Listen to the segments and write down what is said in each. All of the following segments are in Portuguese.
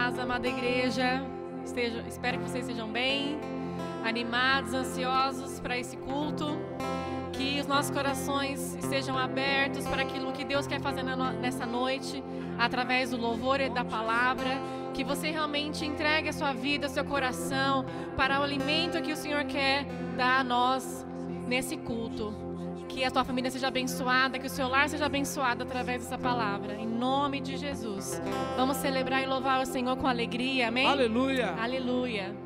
paz, amada igreja. Espero que vocês estejam bem, animados, ansiosos para esse culto. Que os nossos corações estejam abertos para aquilo que Deus quer fazer nessa noite, através do louvor e da palavra. Que você realmente entregue a sua vida, seu coração para o alimento que o Senhor quer dar a nós nesse culto. Que a tua família seja abençoada, que o seu lar seja abençoado através dessa palavra. Em nome de Jesus. Vamos celebrar e louvar o Senhor com alegria, amém? Aleluia! Aleluia!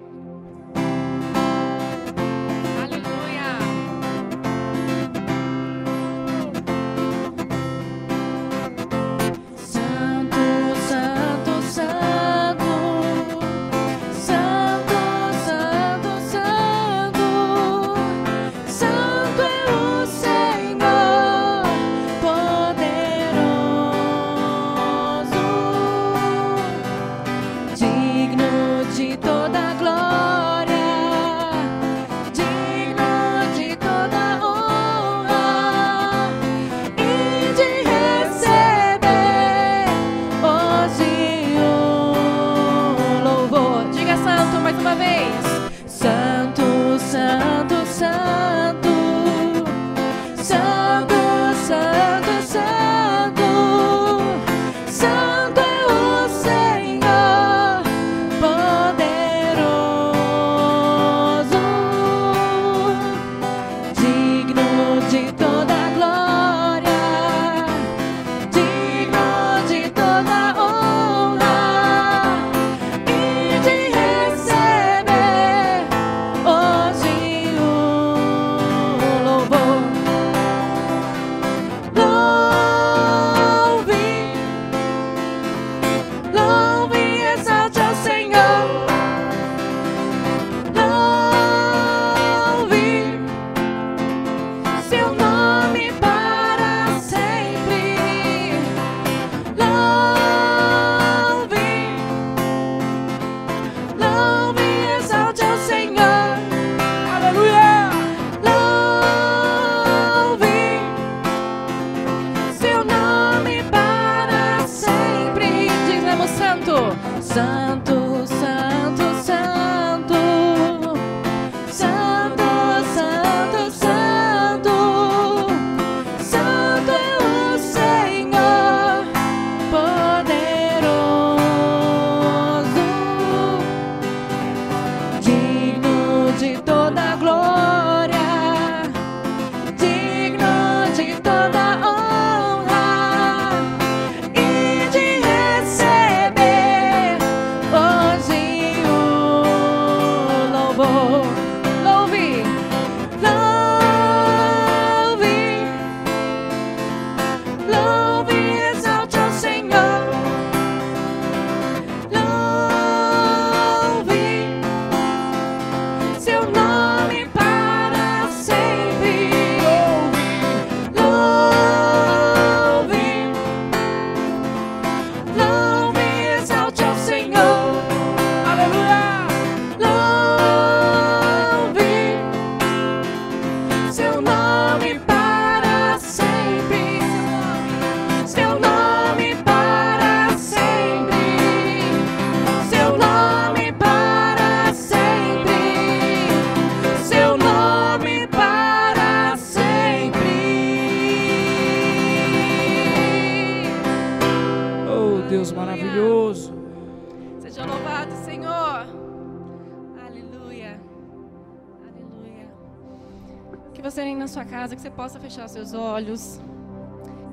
Que você possa fechar seus olhos,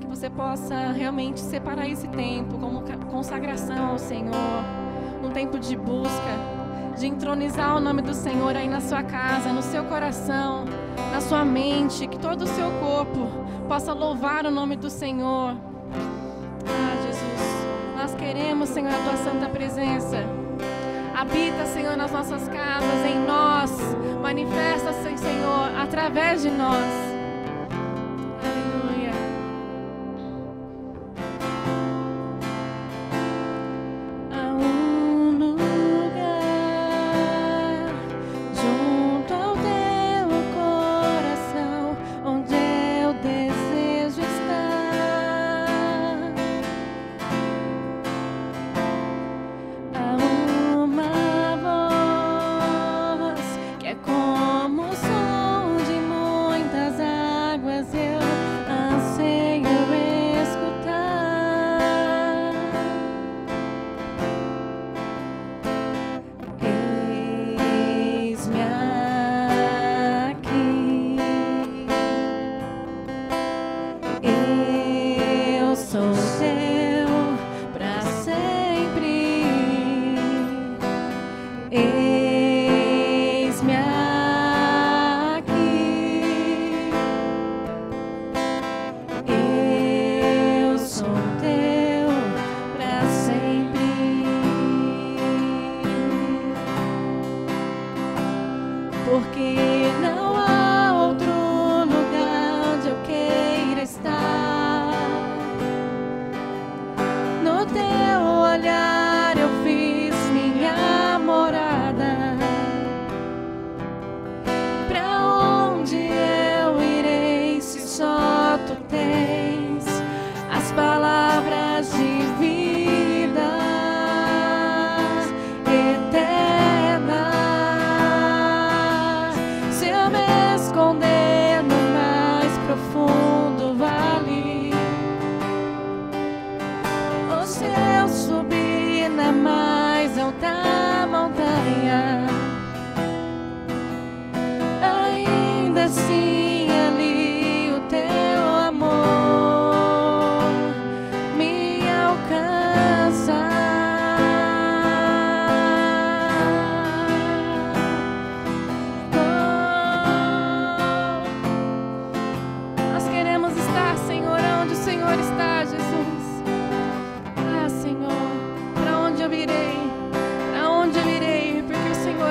que você possa realmente separar esse tempo como consagração ao Senhor, um tempo de busca, de entronizar o nome do Senhor aí na sua casa, no seu coração, na sua mente, que todo o seu corpo possa louvar o nome do Senhor. Ah, Jesus, nós queremos, Senhor, a tua santa presença. Habita, Senhor, nas nossas casas, em nós. Manifesta-se, Senhor, através de nós. Há teu para sempre. Eis-me aqui, eu sou teu para sempre. Porque não há outro lugar onde eu queira estar. No teu olhar eu fiz minha morada. Pra onde eu irei se só tu tens as palavras de vida eterna? Se eu me esconder no mais profundo vale, ou se eu subir na mais alta montanha, ainda assim ali o teu amor me alcança. Nós queremos estar, Senhor, onde o Senhor está, Jesus. Ah, Senhor, para onde eu irei? Para onde eu irei? Porque o Senhor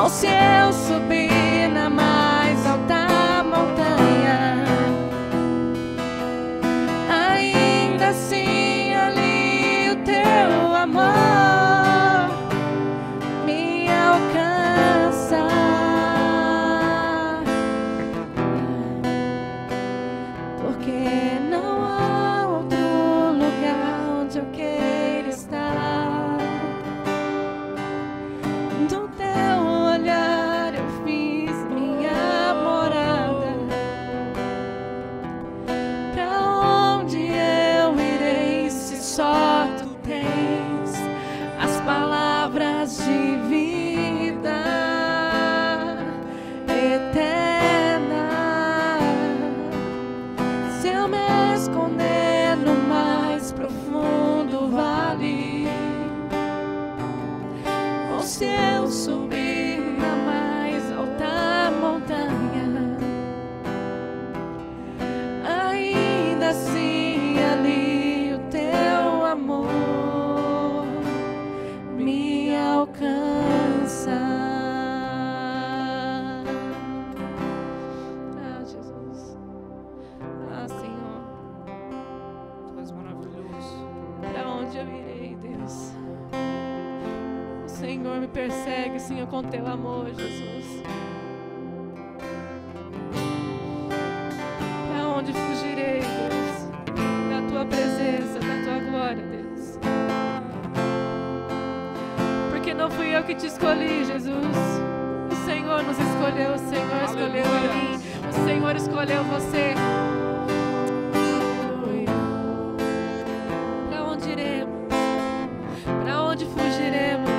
Ou se eu subir na mais alta montanha, ainda assim ali o teu amor me alcança. Porque não há outro lugar onde eu queira estar. Do teu olhar eu fiz minha morada. Pra onde eu irei se só tu tens as palavras de vida eterna? Se eu me esconder no mais profundo vale, ou se eu subir na mais alta montanha, ainda assim ali o teu amor me alcança. Ah, Jesus. Ah, Senhor. Tu és maravilhoso. Para onde eu irei, Deus? O Senhor me persegue, Senhor, com teu amor, Jesus. Para onde fugirei, Deus? Da tua presença, da tua glória, Deus. Porque não fui eu que te escolhi, Jesus. O Senhor nos escolheu, o Senhor escolheu a mim, o Senhor escolheu você. Para onde iremos? Para onde fugiremos?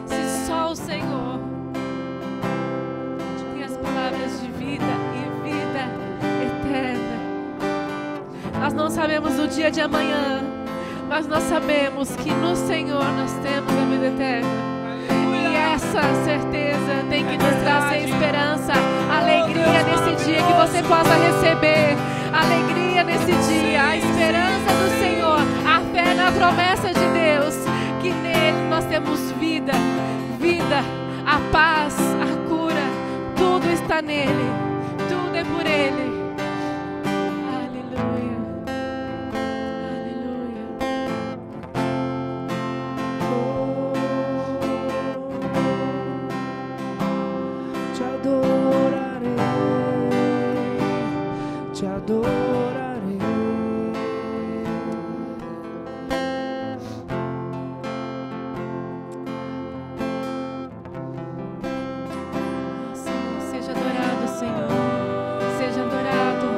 Se só o Senhor tem as palavras de vida e vida eterna. Nós não sabemos o dia de amanhã, mas nós sabemos que no Senhor nós temos a vida eterna. E essa certeza tem que nos trazer esperança, alegria nesse dia, que você possa receber alegria nesse dia, a esperança do Senhor, a fé na promessa de Deus, que nele nós temos vida, a paz, a cura, tudo está nele, tudo é por ele. Aleluia, aleluia. Te adorarei, te adorarei. Seja adorado, Senhor. Seja adorado,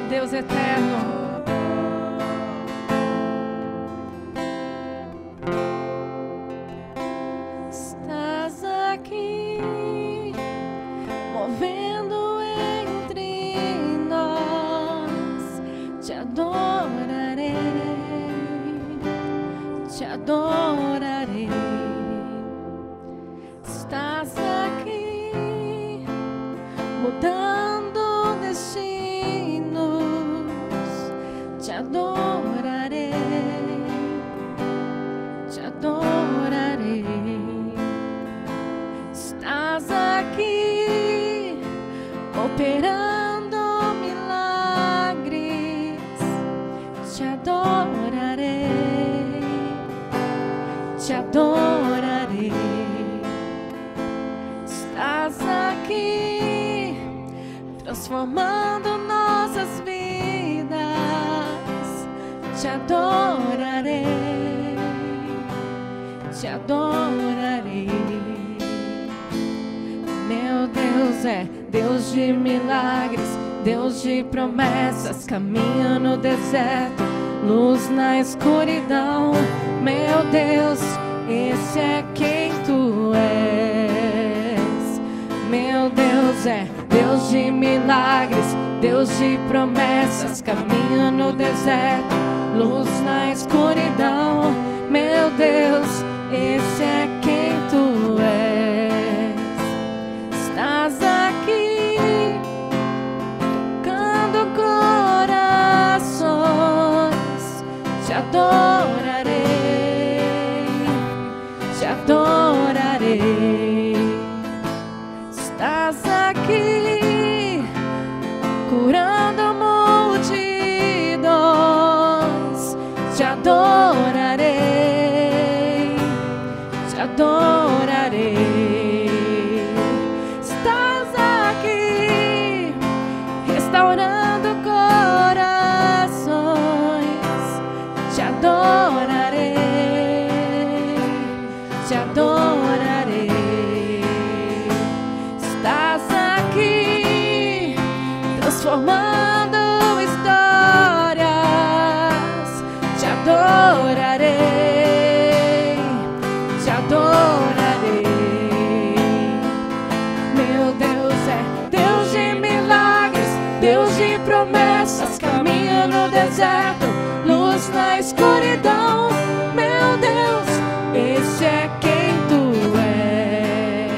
Deus eterno. Estás aqui, movendo entre nós. Te adorarei, te adorarei. Estás aqui, mudando destinos. Te adorarei, te adorarei. Estás aqui, operando milagres. Te adorarei, te adorarei. Estás aqui, transformando nossas vidas. Te adorarei, te adorarei. Meu Deus é Deus de milagres, Deus de promessas, caminho no deserto, luz na escuridão. Meu Deus, esse é quem tu és. Meu Deus é Deus de milagres, Deus de promessas, caminho no deserto, luz na escuridão. Meu Deus, esse é quem tu és. Estás aqui, tocando corações. Te adorarei, te adorarei. deserto, luz na escuridão. Meu Deus, esse é quem tu és.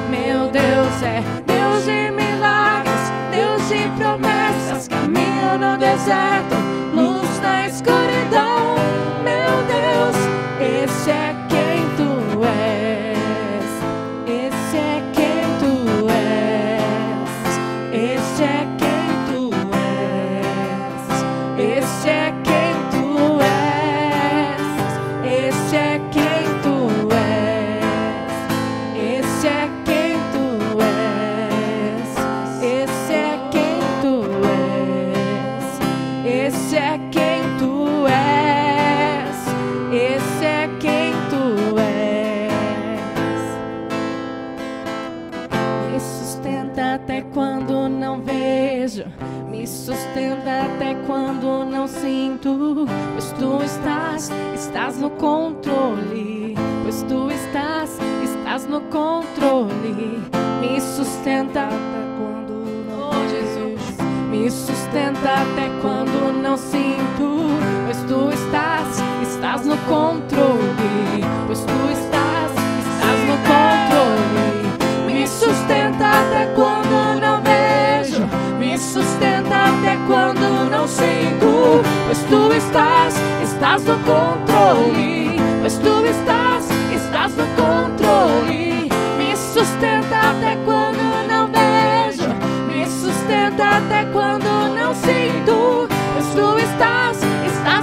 Meu Deus é Deus de milagres, Deus de promessas, caminho no deserto, luz na escuridão. Meu Deus, esse é quem tu és. Esse é quem tu és. Esse é quem tu és. Esse é quem tu és. Esse é quem tu és. Esse é quem tu és. Esse é quem tu és. Esse é quem tu és. Esse é quem tu és. Me sustenta até quando não vejo, me sustenta até quando não sinto, pois tu estás no controle, pois tu estás no controle. Me sustenta até quando não vejo, me sustenta até quando não sinto, pois tu estás no controle, pois tu estás no controle. Me sustenta até quando não vejo, me sustenta até quando não sinto, pois tu estás no controle, pois tu estás no controle. Me sustenta até quando não vejo, me sustenta até quando não sinto, pois tu estás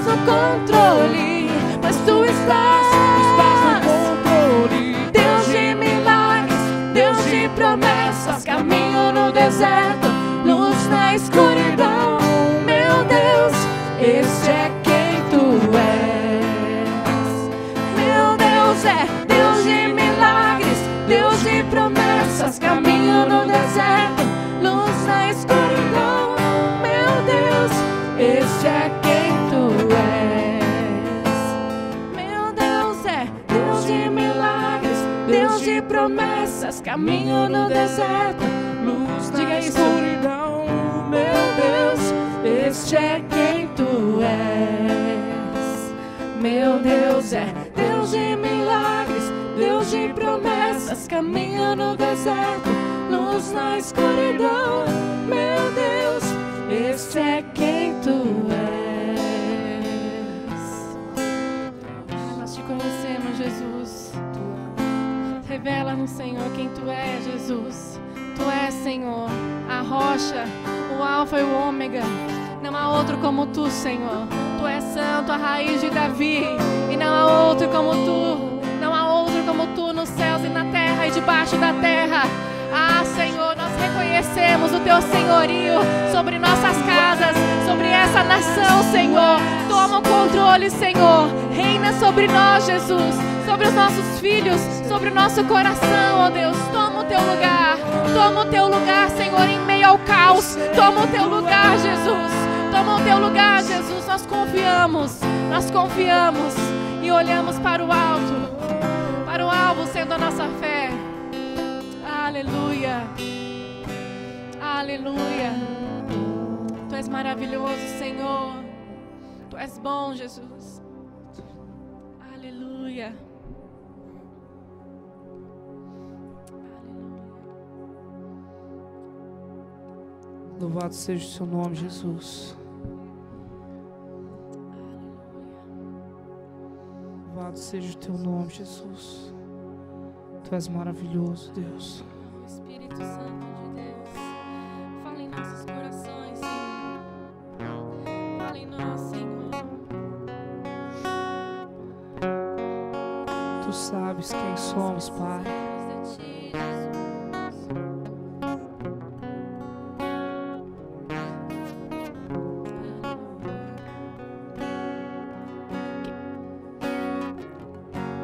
no controle, pois tu estás no controle. Deus de milagres, Deus de promessas, caminho no deserto, luz na escuridão. Meu Deus, esse é quem tu és. Meu Deus é Deus de milagres, Deus de promessas, caminho no deserto, luz na escuridão. Meu Deus, esse é quem tu és. Meu Deus é Deus de milagres, Deus de promessas, caminho no deserto, luz na escuridão. Meu Deus, este é quem tu és. Meu Deus é Deus de milagres, Deus de promessas, caminho no deserto, luz na escuridão. Meu Deus, este é quem tu és. Nós te conhecemos, Jesus. Revela no Senhor quem tu és, Jesus. Tu és, Senhor, a rocha, o alfa e o ômega. Não há outro como tu, Senhor. Tu és santo, a raiz de Davi, e não há outro como tu. Não há outro como tu nos céus e na terra e debaixo da terra. Ah, Senhor, nós reconhecemos o teu senhorio sobre nossas casas, sobre essa nação, Senhor. Toma o controle, Senhor. Reina sobre nós, Jesus, sobre os nossos filhos, sobre o nosso coração, ó Deus. Toma o teu lugar. Toma o teu lugar, Senhor, em meio ao caos. Toma o teu lugar, Jesus. Toma o teu lugar, Jesus. Nós confiamos e olhamos para o alvo sendo a nossa fé. Aleluia, aleluia. Tu és maravilhoso, Senhor. Tu és bom, Jesus. Aleluia. Louvado seja o seu nome, Jesus. Louvado seja o teu nome, Jesus. Tu és maravilhoso, Deus. Espírito Santo de Deus, fala em nossos corações, Senhor. Fala em nós, Senhor. Tu sabes quem somos, Pai.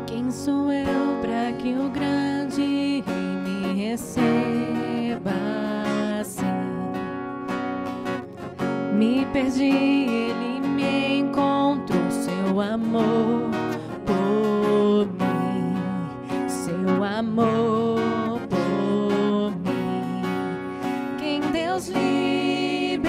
Quem sou eu para que o grande Rei me receba assim? Me perdi, ele me encontrou, seu amor por mim, seu amor por mim. Quem Deus liberta,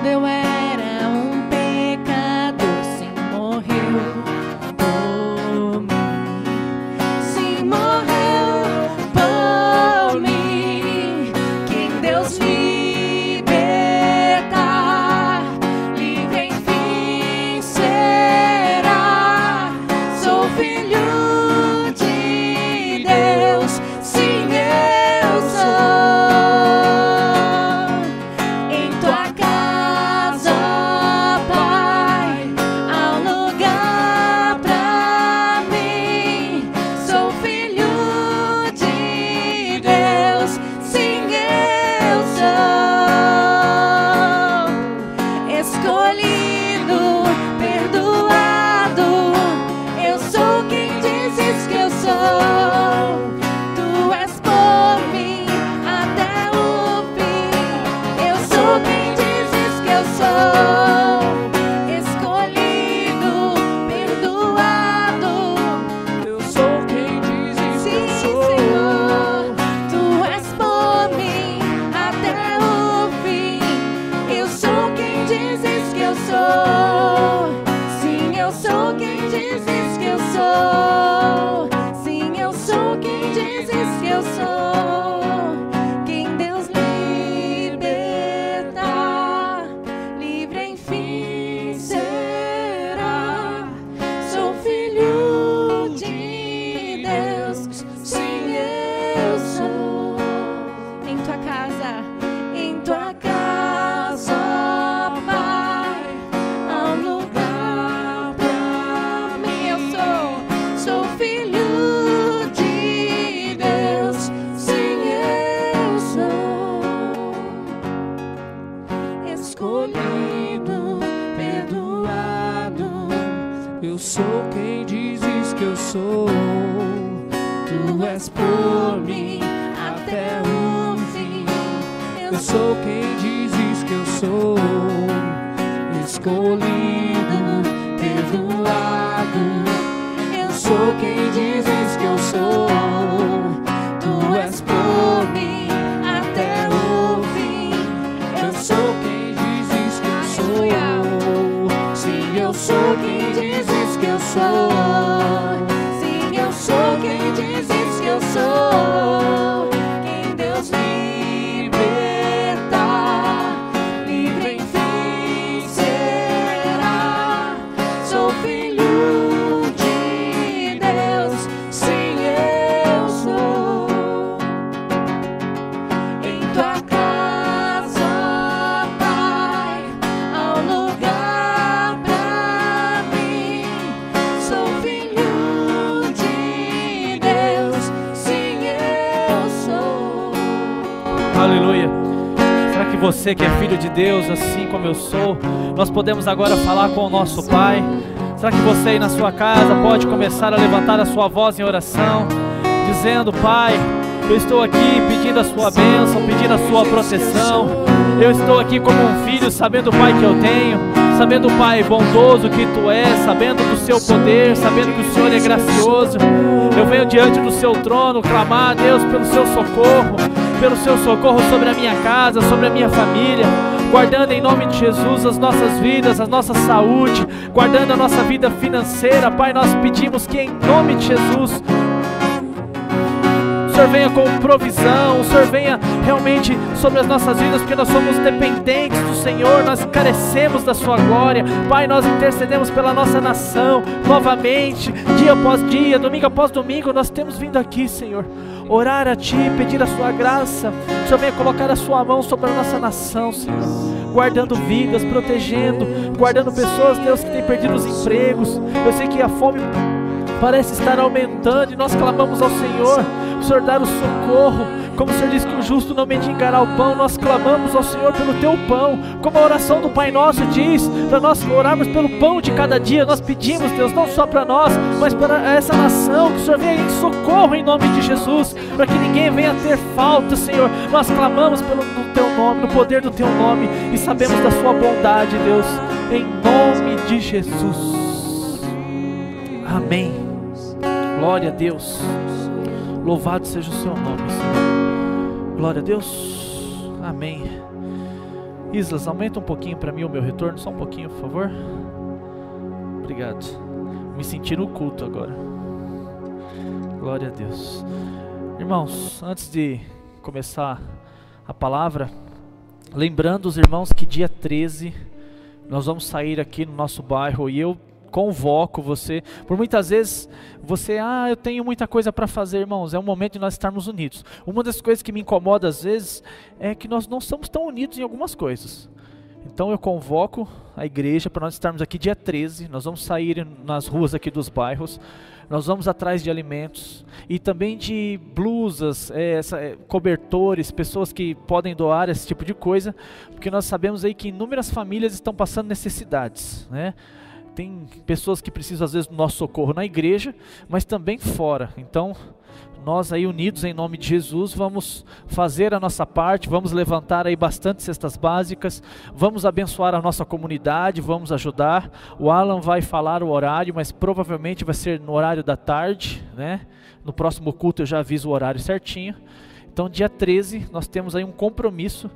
quando eu era um pecador, sim, morreu por mim. Sim, morreu por mim. Quem Deus libertar, livre enfim será. Sou filho de Deus, sim, eu sou. Em tua casa, Pai, há um lugar pra mim. Sou filho de Deus, sim, eu sou. Escolhido, perdoado, eu sou quem dizes que eu sou. Tu és por mim até o fim. Eu sou quem dizes que eu sou. Escolhido, perdoado, Eu sou quem dizes que eu sim, sou. Senhor. Tu és por mim até o fim. Eu sou quem dizes que eu sou. Sim, eu sou quem dizes que eu sou. Sim, eu sou quem dizes que eu sou. Quem Deus libertar, livre enfim será. Sou filho de Deus, sim, eu sou. Em tua casa, Pai, há um lugar pra mim. Eu sou filho de Deus, sim, eu sou. Escolhido, perdoado, Eu sou quem dizes que eu sou. tu és por mim até o fim. Eu sou quem dizes que eu sou. Escolhido, perdoado. Eu Sou quem dizes que eu sou. tu és por mim até o fim. Eu sou quem dizes que eu sou. Sim, eu sou quem dizes que eu sou. Sim, eu sou quem dizes que eu sou. Quem Deus libertar, livre enfim será. Sou filho de Deus, sim, eu sou. Em tua casa, Pai, há um lugar pra mim. Sou filho de Deus, sim, eu sou. Aleluia. Será que você que é filho de Deus, assim como eu sou, nós podemos agora falar com o nosso Pai? Será que você aí na sua casa pode começar a levantar a sua voz em oração, dizendo: Pai, eu estou aqui pedindo a sua bênção, pedindo a sua proteção. Eu estou aqui como um filho, sabendo, Pai, que eu tenho, sabendo, Pai, bondoso que Tu és, sabendo do Seu poder, sabendo que o Senhor é gracioso. Eu venho diante do Seu trono clamar, Deus, pelo Seu socorro sobre a minha casa, sobre a minha família, guardando em nome de Jesus as nossas vidas, a nossa saúde, guardando a nossa vida financeira. Pai, nós pedimos que em nome de Jesus o Senhor venha com provisão, o Senhor venha realmente sobre as nossas vidas, porque nós somos dependentes do Senhor, nós carecemos da Sua glória. Pai, nós intercedemos pela nossa nação, novamente, dia após dia, domingo após domingo, nós temos vindo aqui, Senhor, orar a Ti, pedir a Sua graça. O Senhor venha colocar a Sua mão sobre a nossa nação, Senhor, guardando vidas, protegendo, guardando pessoas, Deus, que têm perdido os empregos. Eu sei que a fome parece estar aumentando e nós clamamos ao Senhor, o Senhor dar o socorro. Como o Senhor diz que o justo não mendigará o pão, nós clamamos ao Senhor pelo Teu pão, como a oração do Pai Nosso diz, para nós orarmos pelo pão de cada dia. Nós pedimos, Deus, não só para nós, mas para essa nação, que o Senhor venha em socorro em nome de Jesus, para que ninguém venha ter falta, Senhor. Nós clamamos pelo Teu nome, no poder do Teu nome, e sabemos da Sua bondade, Deus, em nome de Jesus. Amém. Glória a Deus. Louvado seja o Seu nome, Senhor. Glória a Deus. Amém. Islas, aumenta um pouquinho para mim o meu retorno, só um pouquinho, por favor. Obrigado. Me senti no culto agora. Glória a Deus. Irmãos, antes de começar a palavra, lembrando os irmãos que dia 13 nós vamos sair aqui no nosso bairro e eu convoco você. Por muitas vezes você, eu tenho muita coisa para fazer, irmãos. É um momento de nós estarmos unidos. Uma das coisas que me incomoda às vezes é que nós não estamos tão unidos em algumas coisas. Então eu convoco a igreja para nós estarmos aqui dia 13. Nós vamos sair nas ruas aqui dos bairros. Nós vamos atrás de alimentos e também de blusas, cobertores, pessoas que podem doar esse tipo de coisa, porque nós sabemos aí que inúmeras famílias estão passando necessidades, né? Tem pessoas que precisam às vezes do nosso socorro na igreja, mas também fora. Então, nós aí unidos em nome de Jesus, vamos fazer a nossa parte, vamos levantar aí bastante cestas básicas, vamos abençoar a nossa comunidade, vamos ajudar. O Alan vai falar o horário, mas provavelmente vai ser no horário da tarde, né? No próximo culto eu já aviso o horário certinho. Então, dia 13, nós temos aí um compromisso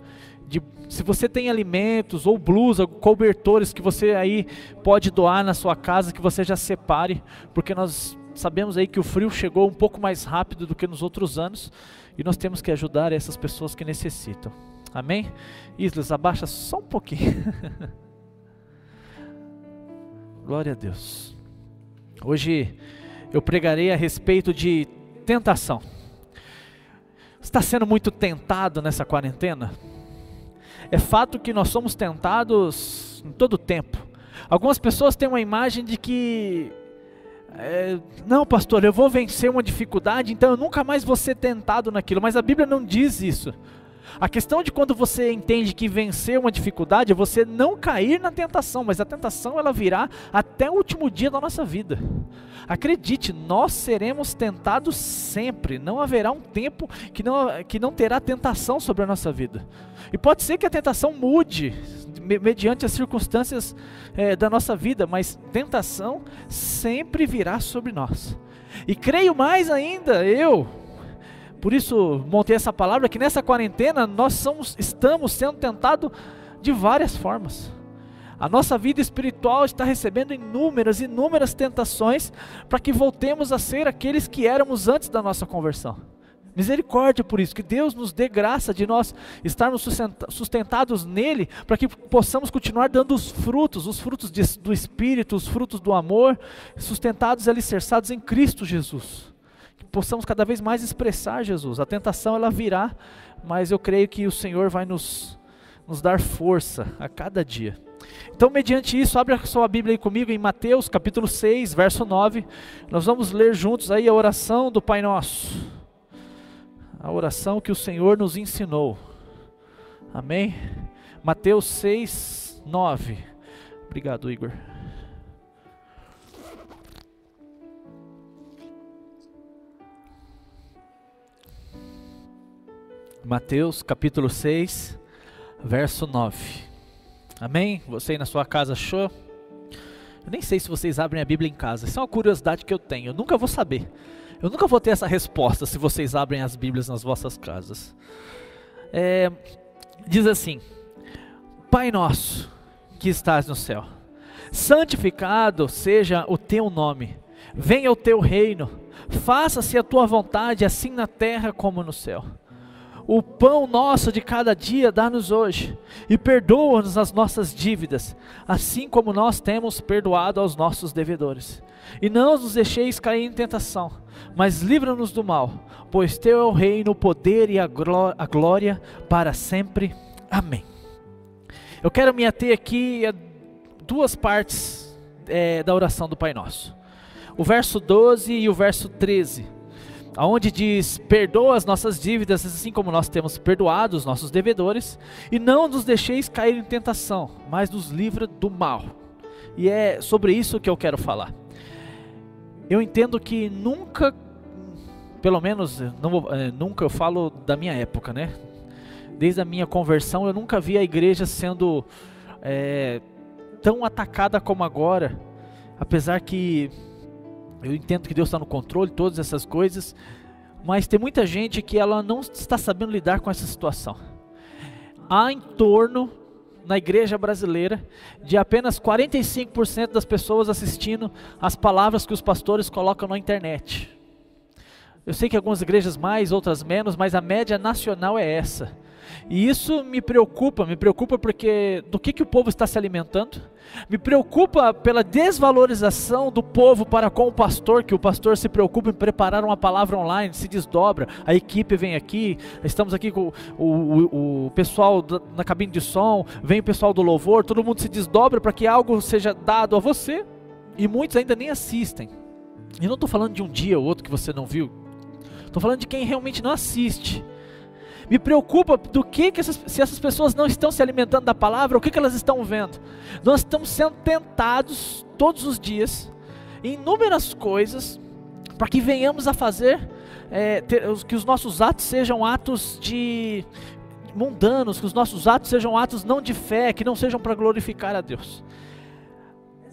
de, se você tem alimentos ou blusa, cobertores que você aí pode doar na sua casa, que você já separe, porque nós sabemos aí que o frio chegou um pouco mais rápido do que nos outros anos e nós temos que ajudar essas pessoas que necessitam. Amém? Islas, abaixa só um pouquinho. Glória a Deus. Hoje eu pregarei a respeito de tentação. Você está sendo muito tentado nessa quarentena? É fato que nós somos tentados em todo o tempo. Algumas pessoas têm uma imagem de que não, pastor, eu vou vencer uma dificuldade, então eu nunca mais vou ser tentado naquilo. Mas a Bíblia não diz isso. A questão de quando você entende que vencer uma dificuldade é você não cair na tentação, mas a tentação ela virá até o último dia da nossa vida. Acredite, nós seremos tentados sempre. Não haverá um tempo que não terá tentação sobre a nossa vida. E pode ser que a tentação mude mediante as circunstâncias da nossa vida, mas tentação sempre virá sobre nós. E creio mais ainda, por isso montei essa palavra, que nessa quarentena nós estamos sendo tentados de várias formas. A nossa vida espiritual está recebendo inúmeras tentações para que voltemos a ser aqueles que éramos antes da nossa conversão. Misericórdia por isso, que Deus nos dê graça de nós estarmos sustentados nele, para que possamos continuar dando os frutos do Espírito, os frutos do amor, sustentados e alicerçados em Cristo Jesus. Que possamos cada vez mais expressar Jesus. A tentação ela virá, mas eu creio que o Senhor vai nos dar força a cada dia. Então, mediante isso, abre a sua Bíblia aí comigo em Mateus capítulo 6, verso 9. Nós vamos ler juntos aí a oração do Pai Nosso. A oração que o Senhor nos ensinou. Amém? Mateus 6, 9. Obrigado, Igor. Mateus capítulo 6, verso 9. Amém? Você aí na sua casa achou? Eu nem sei se vocês abrem a Bíblia em casa. Isso é uma curiosidade que eu tenho. Eu nunca vou saber. Eu nunca vou ter essa resposta se vocês abrem as Bíblias nas vossas casas. Diz assim: Pai nosso que estás no céu, santificado seja o teu nome. Venha o teu reino. Faça-se a tua vontade, assim na terra como no céu. O pão nosso de cada dia dá-nos hoje, e perdoa-nos as nossas dívidas, assim como nós temos perdoado aos nossos devedores. E não nos deixeis cair em tentação, mas livra-nos do mal, pois teu é o reino, o poder e a glória para sempre. Amém. Eu quero me ater aqui a duas partes da oração do Pai Nosso. O verso 12 e o verso 13. Onde diz: perdoa as nossas dívidas, assim como nós temos perdoado os nossos devedores, e não nos deixeis cair em tentação, mas nos livra do mal. E é sobre isso que eu quero falar. Eu entendo que nunca, pelo menos nunca, eu falo da minha época, né? Desde a minha conversão eu nunca vi a igreja sendo tão atacada como agora, apesar que eu entendo que Deus está no controle, todas essas coisas, mas tem muita gente que ela não está sabendo lidar com essa situação. Há em torno na igreja brasileira de apenas 45% das pessoas assistindo as palavras que os pastores colocam na internet. Eu sei que algumas igrejas mais, outras menos, mas a média nacional é essa. E isso me preocupa porque do que o povo está se alimentando? Me preocupa pela desvalorização do povo para com o pastor, que o pastor se preocupa em preparar uma palavra online, se desdobra, a equipe vem aqui, estamos aqui com o pessoal na cabine de som, vem o pessoal do louvor, todo mundo se desdobra para que algo seja dado a você, e muitos ainda nem assistem. E não estou falando de um dia ou outro que você não viu, estou falando de quem realmente não assiste. Me preocupa se essas pessoas não estão se alimentando da palavra, o que elas estão vendo. Nós estamos sendo tentados todos os dias, em inúmeras coisas, para que venhamos a fazer, que os nossos atos sejam atos mundanos, que os nossos atos sejam atos não de fé, que não sejam para glorificar a Deus.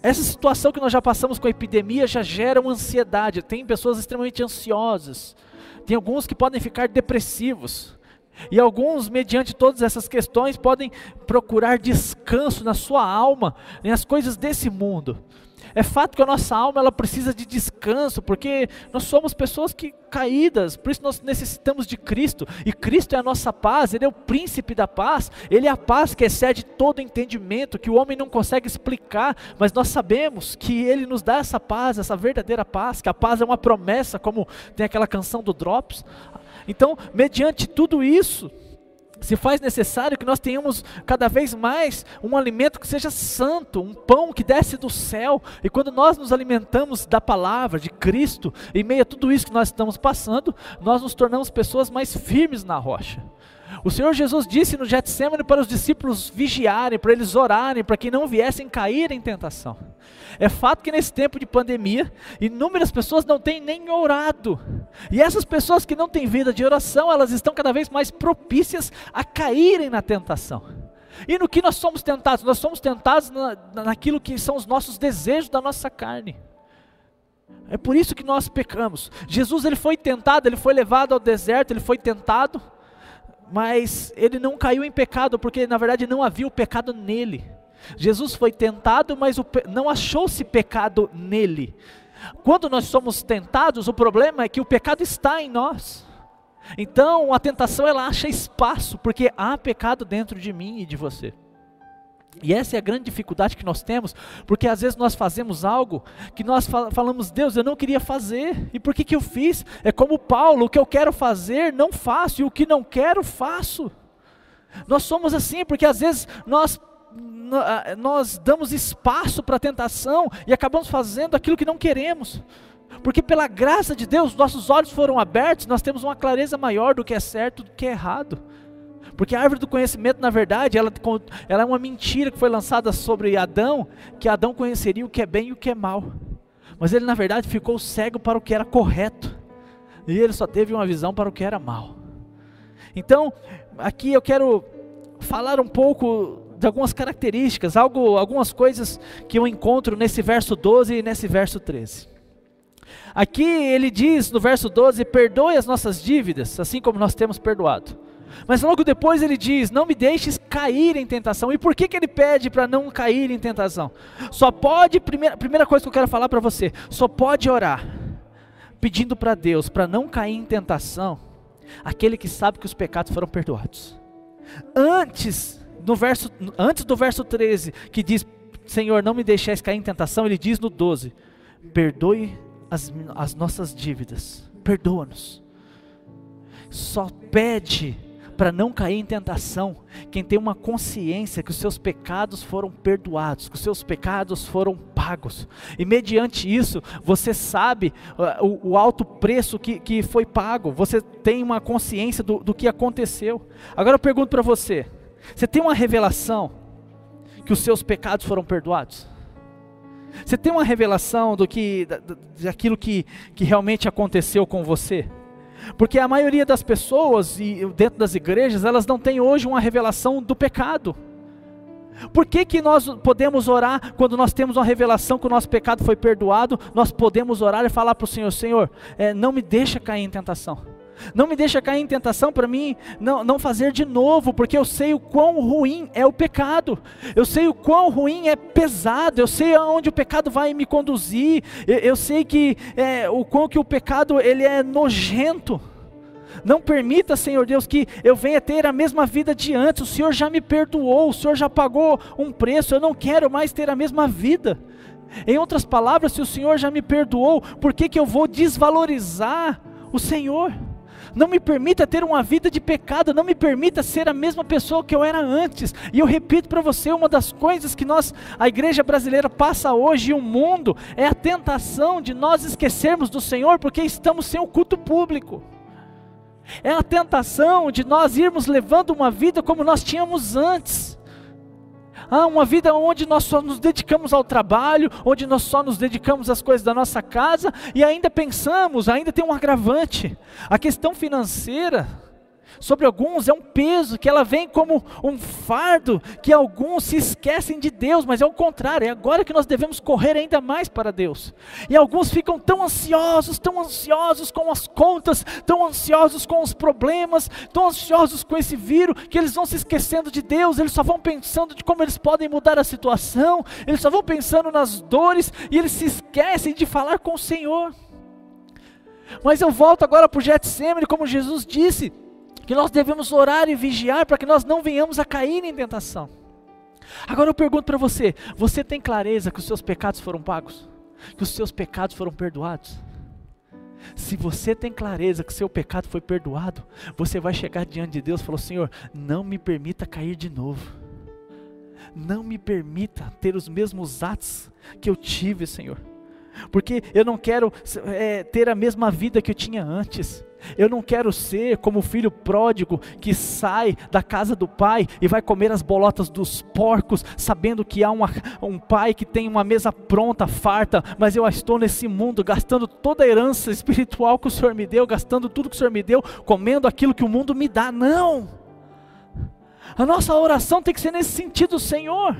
Essa situação que nós já passamos com a epidemia já gera uma ansiedade, tem pessoas extremamente ansiosas, tem alguns que podem ficar depressivos. E alguns, mediante todas essas questões, podem procurar descanso na sua alma, nas coisas desse mundo. É fato que a nossa alma ela precisa de descanso, porque nós somos pessoas caídas, por isso nós necessitamos de Cristo. E Cristo é a nossa paz, Ele é o príncipe da paz, Ele é a paz que excede todo entendimento, que o homem não consegue explicar, mas nós sabemos que Ele nos dá essa paz, essa verdadeira paz, que a paz é uma promessa, como tem aquela canção do Drops. Então, mediante tudo isso, se faz necessário que nós tenhamos cada vez mais um alimento que seja santo, um pão que desce do céu. E quando nós nos alimentamos da palavra, de Cristo, em meio a tudo isso que nós estamos passando, nós nos tornamos pessoas mais firmes na rocha. O Senhor Jesus disse no Getsêmani para os discípulos vigiarem, para eles orarem, para que não viessem cair em tentação. É fato que nesse tempo de pandemia, inúmeras pessoas não têm nem orado. E essas pessoas que não têm vida de oração, elas estão cada vez mais propícias a caírem na tentação. E no que nós somos tentados? Nós somos tentados naquilo que são os nossos desejos da nossa carne. É por isso que nós pecamos. Jesus ele foi tentado, ele foi levado ao deserto, ele foi tentado, mas ele não caiu em pecado, porque na verdade não havia o pecado nele. Jesus foi tentado, mas não achou-se pecado nele. Quando nós somos tentados, o problema é que o pecado está em nós. Então a tentação ela acha espaço, porque há pecado dentro de mim e de você. E essa é a grande dificuldade que nós temos, porque às vezes nós fazemos algo que nós falamos, Deus, eu não queria fazer, e por que eu fiz? É como Paulo, o que eu quero fazer não faço, e o que não quero faço. Nós somos assim, porque às vezes nós damos espaço para a tentação, e acabamos fazendo aquilo que não queremos, porque pela graça de Deus, nossos olhos foram abertos, nós temos uma clareza maior do que é certo, do que é errado. Porque a árvore do conhecimento, na verdade, ela é uma mentira que foi lançada sobre Adão, que Adão conheceria o que é bem e o que é mal. Mas ele, na verdade, ficou cego para o que era correto. E ele só teve uma visão para o que era mal. Então, aqui eu quero falar um pouco de algumas características, algumas coisas que eu encontro nesse verso 12 e nesse verso 13. Aqui ele diz, no verso 12, perdoe as nossas dívidas, assim como nós temos perdoado. Mas logo depois ele diz, não me deixes cair em tentação. E por que ele pede para não cair em tentação? Só pode, primeira coisa que eu quero falar para você, só pode orar, pedindo para Deus, para não cair em tentação, aquele que sabe que os pecados foram perdoados. Antes do verso 13, que diz, Senhor, não me deixeis cair em tentação, ele diz no 12, perdoe as nossas dívidas, perdoa-nos. Só pede para não cair em tentação quem tem uma consciência que os seus pecados foram perdoados, que os seus pecados foram pagos, e mediante isso você sabe o alto preço que foi pago, você tem uma consciência do que aconteceu. Agora eu pergunto para você, você tem uma revelação que os seus pecados foram perdoados? Você tem uma revelação daquilo que realmente aconteceu com você? Porque a maioria das pessoas, e dentro das igrejas, elas não têm hoje uma revelação do pecado. Por que nós podemos orar quando nós temos uma revelação que o nosso pecado foi perdoado? Nós podemos orar e falar para o Senhor, Senhor, não me deixa cair em tentação. Não me deixa cair em tentação para mim não fazer de novo, porque eu sei o quão ruim é o pecado, eu sei o quão ruim é pesado, eu sei aonde o pecado vai me conduzir, eu sei que o quão que o pecado ele é nojento. Não permita, Senhor Deus, que eu venha ter a mesma vida de antes. O Senhor já me perdoou, o Senhor já pagou um preço, eu não quero mais ter a mesma vida. Em outras palavras, se o Senhor já me perdoou, por que eu vou desvalorizar o Senhor? Não me permita ter uma vida de pecado, não me permita ser a mesma pessoa que eu era antes. E eu repito para você, uma das coisas que a igreja brasileira passa hoje e o mundo, é a tentação de nós esquecermos do Senhor, porque estamos sem o culto público. É a tentação de nós irmos levando uma vida como nós tínhamos antes. Uma vida onde nós só nos dedicamos ao trabalho, onde nós só nos dedicamos às coisas da nossa casa, e ainda pensamos, ainda tem um agravante, a questão financeira, sobre alguns é um peso, que ela vem como um fardo, que alguns se esquecem de Deus, mas é o contrário, é agora que nós devemos correr ainda mais para Deus. E alguns ficam tão ansiosos com as contas, tão ansiosos com os problemas, tão ansiosos com esse vírus, que eles vão se esquecendo de Deus, eles só vão pensando de como eles podem mudar a situação, eles só vão pensando nas dores, e eles se esquecem de falar com o Senhor. Mas eu volto agora para o Getsemane, como Jesus disse, que nós devemos orar e vigiar para que nós não venhamos a cair em tentação. Agora eu pergunto para você, você tem clareza que os seus pecados foram pagos? Que os seus pecados foram perdoados? Se você tem clareza que o seu pecado foi perdoado, você vai chegar diante de Deus e falar: Senhor, não me permita cair de novo. Não me permita ter os mesmos atos que eu tive, Senhor. Porque eu não quero ter a mesma vida que eu tinha antes. Eu não quero ser como o filho pródigo que sai da casa do pai e vai comer as bolotas dos porcos, sabendo que há um pai que tem uma mesa pronta, farta, mas eu estou nesse mundo gastando toda a herança espiritual que o Senhor me deu, gastando tudo que o Senhor me deu, comendo aquilo que o mundo me dá. Não! A nossa oração tem que ser nesse sentido: Senhor,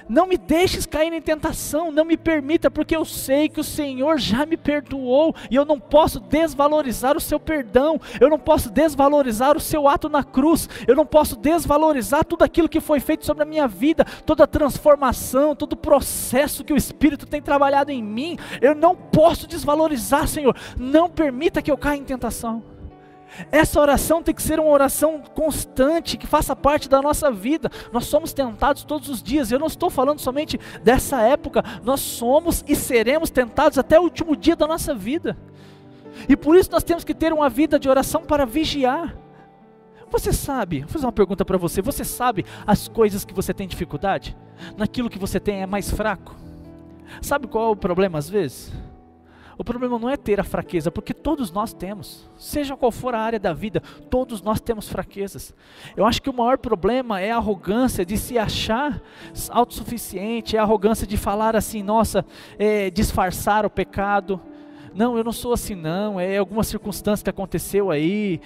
não me deixes cair em tentação, não me permita, porque eu sei que o Senhor já me perdoou, e eu não posso desvalorizar o seu perdão, eu não posso desvalorizar o seu ato na cruz, eu não posso desvalorizar tudo aquilo que foi feito sobre a minha vida, toda a transformação, todo o processo que o Espírito tem trabalhado em mim, eu não posso desvalorizar, Senhor, não permita que eu caia em tentação. Essa oração tem que ser uma oração constante, que faça parte da nossa vida. Nós somos tentados todos os dias. Eu não estou falando somente dessa época, nós somos e seremos tentados até o último dia da nossa vida. E por isso nós temos que ter uma vida de oração para vigiar. Você sabe, vou fazer uma pergunta para você: você sabe as coisas que você tem dificuldade? Naquilo que você tem é mais fraco? Sabe qual é o problema às vezes? O problema não é ter a fraqueza, porque todos nós temos, seja qual for a área da vida, todos nós temos fraquezas. Eu acho que o maior problema é a arrogância de se achar autossuficiente, é a arrogância de falar assim: nossa, disfarçar o pecado. Não, eu não sou assim não, é alguma circunstância que aconteceu aí,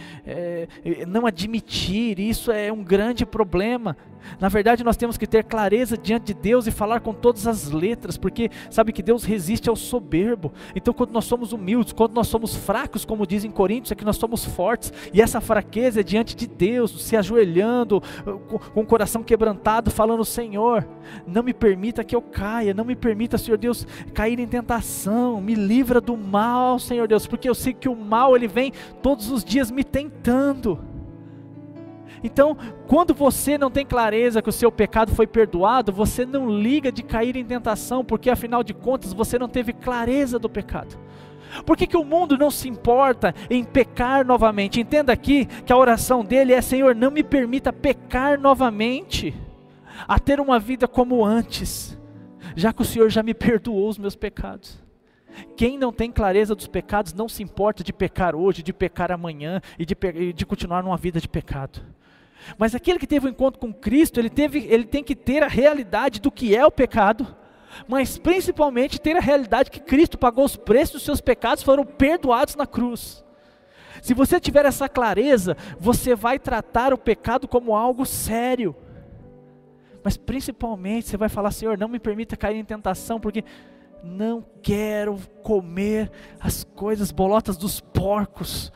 não admitir, isso é um grande problema. Na verdade nós temos que ter clareza diante de Deus e falar com todas as letras, porque sabe que Deus resiste ao soberbo. Então quando nós somos humildes, quando nós somos fracos, como diz em Coríntios, é que nós somos fortes, e essa fraqueza é diante de Deus, se ajoelhando, com o coração quebrantado, falando: Senhor, não me permita que eu caia, não me permita, Senhor Deus, cair em tentação, me livra do mal, Senhor Deus, porque eu sei que o mal ele vem todos os dias me tentando. Então, quando você não tem clareza que o seu pecado foi perdoado, você não liga de cair em tentação, porque afinal de contas você não teve clareza do pecado. Por que o mundo não se importa em pecar novamente? Entenda aqui que a oração dele é: Senhor, não me permita pecar novamente, a ter uma vida como antes, já que o Senhor já me perdoou os meus pecados. Quem não tem clareza dos pecados não se importa de pecar hoje, de pecar amanhã e de continuar numa vida de pecado. Mas aquele que teve um encontro com Cristo, ele tem que ter a realidade do que é o pecado, mas principalmente ter a realidade que Cristo pagou os preços dos seus pecados, foram perdoados na cruz. Se você tiver essa clareza, você vai tratar o pecado como algo sério, mas principalmente você vai falar: Senhor, não me permita cair em tentação, porque não quero comer as coisas, bolotas dos porcos,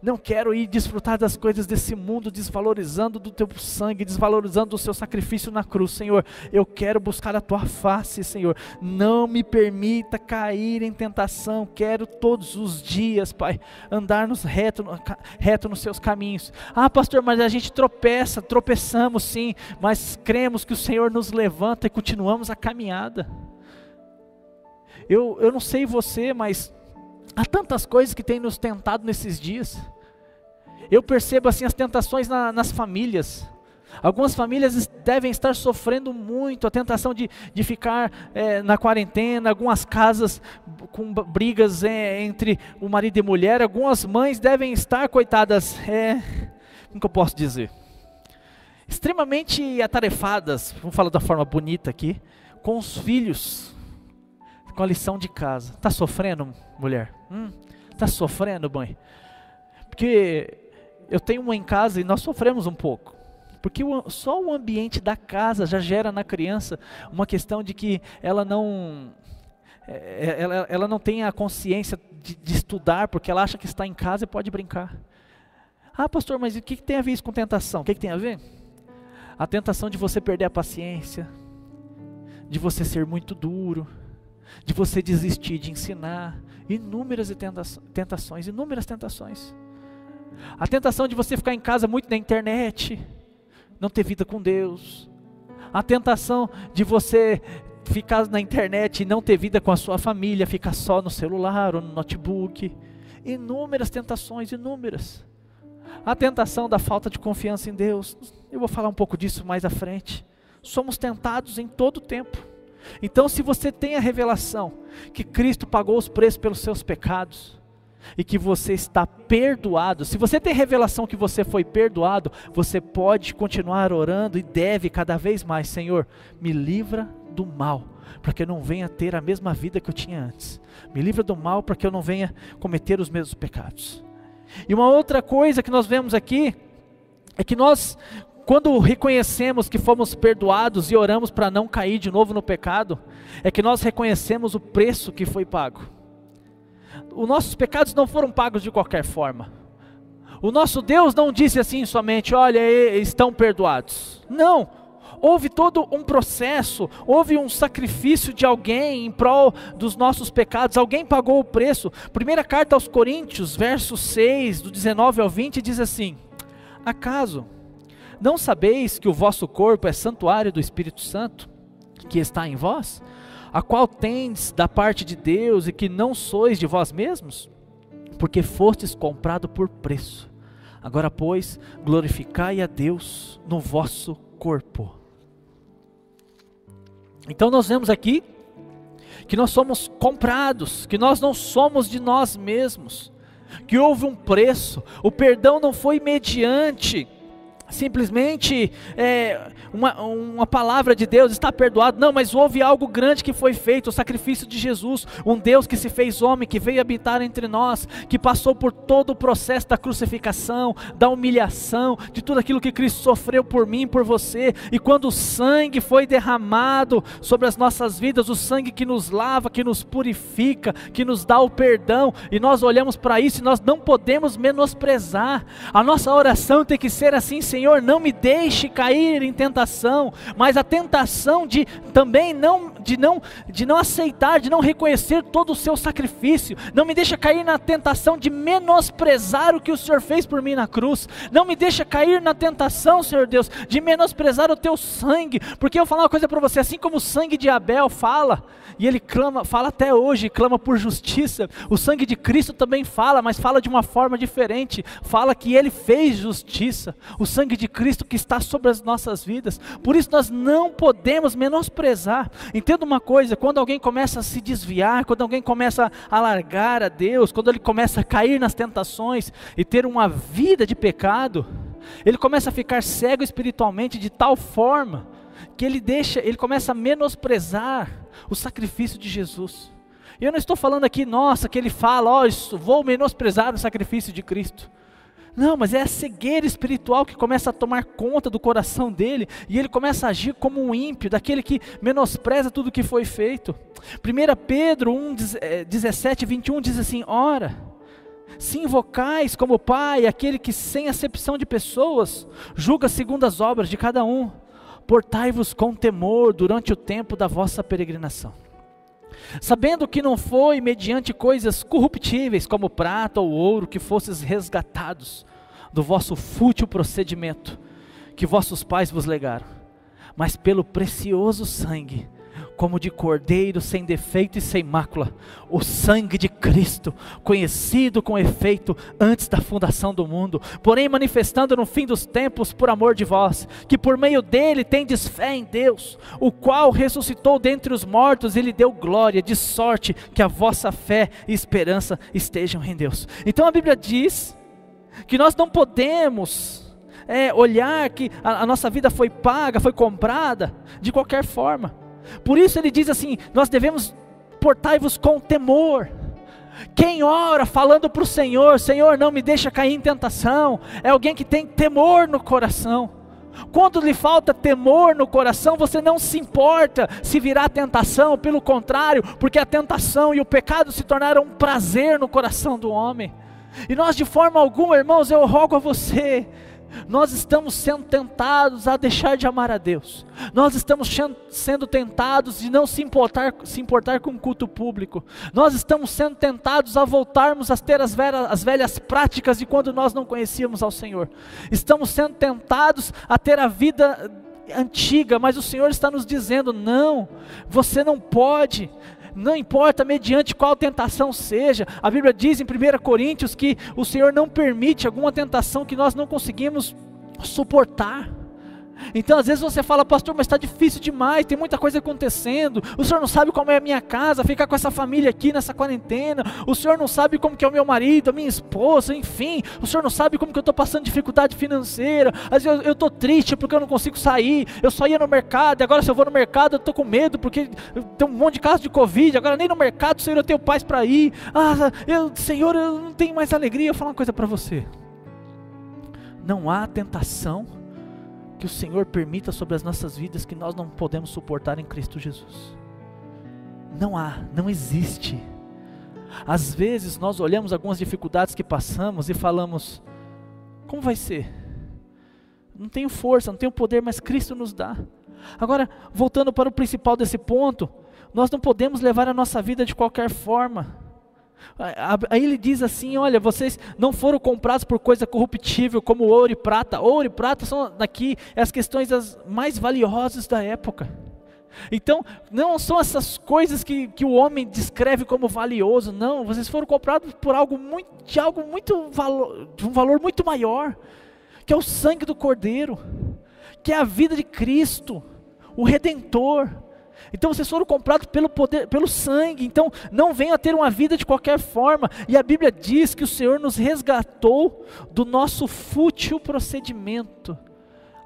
não quero ir desfrutar das coisas desse mundo, desvalorizando do teu sangue, desvalorizando do seu sacrifício na cruz, Senhor. Eu quero buscar a tua face, Senhor. Não me permita cair em tentação. Quero todos os dias, Pai, andar reto nos seus caminhos. Ah, pastor, mas a gente tropeçamos sim, mas cremos que o Senhor nos levanta e continuamos a caminhada. Eu não sei você, mas há tantas coisas que têm nos tentado nesses dias. Eu percebo assim as tentações nas famílias. Algumas famílias devem estar sofrendo muito a tentação de ficar na quarentena, algumas casas com brigas entre o marido e mulher. Algumas mães devem estar, coitadas, como que eu posso dizer? Extremamente atarefadas, vamos falar da forma bonita aqui, com os filhos, com a lição de casa. Está sofrendo, mulher? Está sofrendo, mãe? Porque eu tenho uma em casa e nós sofremos um pouco. Porque só o ambiente da casa já gera na criança uma questão de que ela não tem a consciência de estudar, porque ela acha que está em casa e pode brincar. Ah, pastor, mas o que tem a ver isso com tentação? O que tem a ver? A tentação de você perder a paciência, de você ser muito duro, de você desistir de ensinar, inúmeras tentações. A tentação de você ficar em casa muito na internet, não ter vida com Deus. A tentação de você ficar na internet e não ter vida com a sua família, ficar só no celular ou no notebook. Inúmeras tentações, inúmeras. A tentação da falta de confiança em Deus. Eu vou falar um pouco disso mais à frente. Somos tentados em todo o tempo. Então, se você tem a revelação que Cristo pagou os preços pelos seus pecados e que você está perdoado, se você tem revelação que você foi perdoado, você pode continuar orando e deve cada vez mais: Senhor, me livra do mal, para que eu não venha ter a mesma vida que eu tinha antes. Me livra do mal, para que eu não venha cometer os mesmos pecados. E uma outra coisa que nós vemos aqui é que nós, quando reconhecemos que fomos perdoados e oramos para não cair de novo no pecado, é que nós reconhecemos o preço que foi pago. Os nossos pecados não foram pagos de qualquer forma. O nosso Deus não disse assim somente: olha, estão perdoados. Não, houve todo um processo, houve um sacrifício de alguém em prol dos nossos pecados. Alguém pagou o preço. Primeira carta aos Coríntios, verso 6, do 19 ao 20, diz assim: acaso não sabeis que o vosso corpo é santuário do Espírito Santo, que está em vós, a qual tendes da parte de Deus, e que não sois de vós mesmos? Porque fostes comprado por preço. Agora, pois, glorificai a Deus no vosso corpo. Então nós vemos aqui que nós somos comprados, que nós não somos de nós mesmos, que houve um preço. O perdão não foi mediante simplesmente uma palavra de Deus, está perdoado. Não, mas houve algo grande que foi feito, o sacrifício de Jesus, um Deus que se fez homem, que veio habitar entre nós, que passou por todo o processo da crucificação, da humilhação, de tudo aquilo que Cristo sofreu por mim, por você. E quando o sangue foi derramado sobre as nossas vidas, o sangue que nos lava, que nos purifica, que nos dá o perdão, e nós olhamos para isso e nós não podemos menosprezar. A nossa oração tem que ser assim: Senhor, não me deixe cair em tentação, mas a tentação de também não aceitar, de não reconhecer todo o seu sacrifício. Não me deixa cair na tentação de menosprezar o que o Senhor fez por mim na cruz. Não me deixa cair na tentação, Senhor Deus, de menosprezar o teu sangue, porque eu vou falar uma coisa para você: assim como o sangue de Abel fala, e ele fala até hoje, clama por justiça, o sangue de Cristo também fala, mas fala de uma forma diferente. Fala que ele fez justiça, o sangue de Cristo que está sobre as nossas vidas. Por isso nós não podemos menosprezar. Entenda uma coisa: quando alguém começa a se desviar, quando alguém começa a largar a Deus, quando ele começa a cair nas tentações e ter uma vida de pecado, ele começa a ficar cego espiritualmente de tal forma que ele começa a menosprezar o sacrifício de Jesus. E eu não estou falando aqui, nossa, que ele fala: vou menosprezar o sacrifício de Cristo. Não, mas é a cegueira espiritual que começa a tomar conta do coração dele, e ele começa a agir como um ímpio, daquele que menospreza tudo que foi feito. 1 Pedro 1, 17 e 21 diz assim: ora, Se invocais como Pai aquele que sem acepção de pessoas julga segundo as obras de cada um, portai-vos com temor durante o tempo da vossa peregrinação, sabendo que não foi mediante coisas corruptíveis como prata ou ouro que fostes resgatados do vosso fútil procedimento que vossos pais vos legaram, mas pelo precioso sangue, como de cordeiro sem defeito e sem mácula, o sangue de Cristo, conhecido com efeito antes da fundação do mundo, porém manifestando no fim dos tempos por amor de vós, que por meio dele tendes fé em Deus, o qual ressuscitou dentre os mortos e lhe deu glória, de sorte que a vossa fé e esperança estejam em Deus. Então a Bíblia diz que nós não podemos olhar que a nossa vida foi paga, foi comprada de qualquer forma. Por isso ele diz assim, nós devemos portai-vos com temor. Quem ora falando para o Senhor, Senhor não me deixa cair em tentação, é alguém que tem temor no coração. Quando lhe falta temor no coração, você não se importa se virá tentação, pelo contrário, porque a tentação e o pecado se tornaram um prazer no coração do homem. E nós de forma alguma, irmãos, eu rogo a você, nós estamos sendo tentados a deixar de amar a Deus, nós estamos sendo tentados de não se importar com o culto público, nós estamos sendo tentados a voltarmos a ter as velhas práticas de quando nós não conhecíamos ao Senhor, estamos sendo tentados a ter a vida antiga, mas o Senhor está nos dizendo, não, você não pode. Não importa mediante qual tentação seja, a Bíblia diz em 1 Coríntios que o Senhor não permite alguma tentação que nós não conseguimos suportar. Então às vezes você fala, pastor, mas está difícil demais, tem muita coisa acontecendo, o senhor não sabe como é a minha casa, ficar com essa família aqui nessa quarentena, o senhor não sabe como que é o meu marido, a minha esposa, enfim, o senhor não sabe como que eu estou passando dificuldade financeira, às vezes eu estou triste porque eu não consigo sair, eu só ia no mercado, e agora se eu vou no mercado eu estou com medo, porque tem um monte de casos de Covid, agora nem no mercado, Senhor, eu tenho paz para ir, Senhor, eu não tenho mais alegria. Eu vou falar uma coisa para você, não há tentação que o Senhor permita sobre as nossas vidas que nós não podemos suportar em Cristo Jesus. Não existe. Às vezes nós olhamos algumas dificuldades que passamos e falamos, como vai ser? Não tenho força, não tenho poder, mas Cristo nos dá. Agora, voltando para o principal desse ponto, nós não podemos levar a nossa vida de qualquer forma. Aí ele diz assim, olha, vocês não foram comprados por coisa corruptível como ouro e prata. Ouro e prata são daqui as questões as mais valiosas da época. Então não são essas coisas que o homem descreve como valioso, não, vocês foram comprados por de um valor muito maior, que é o sangue do Cordeiro, que é a vida de Cristo, o Redentor. Então vocês foram comprados pelo poder, pelo sangue. Então não venham a ter uma vida de qualquer forma. E a Bíblia diz que o Senhor nos resgatou do nosso fútil procedimento.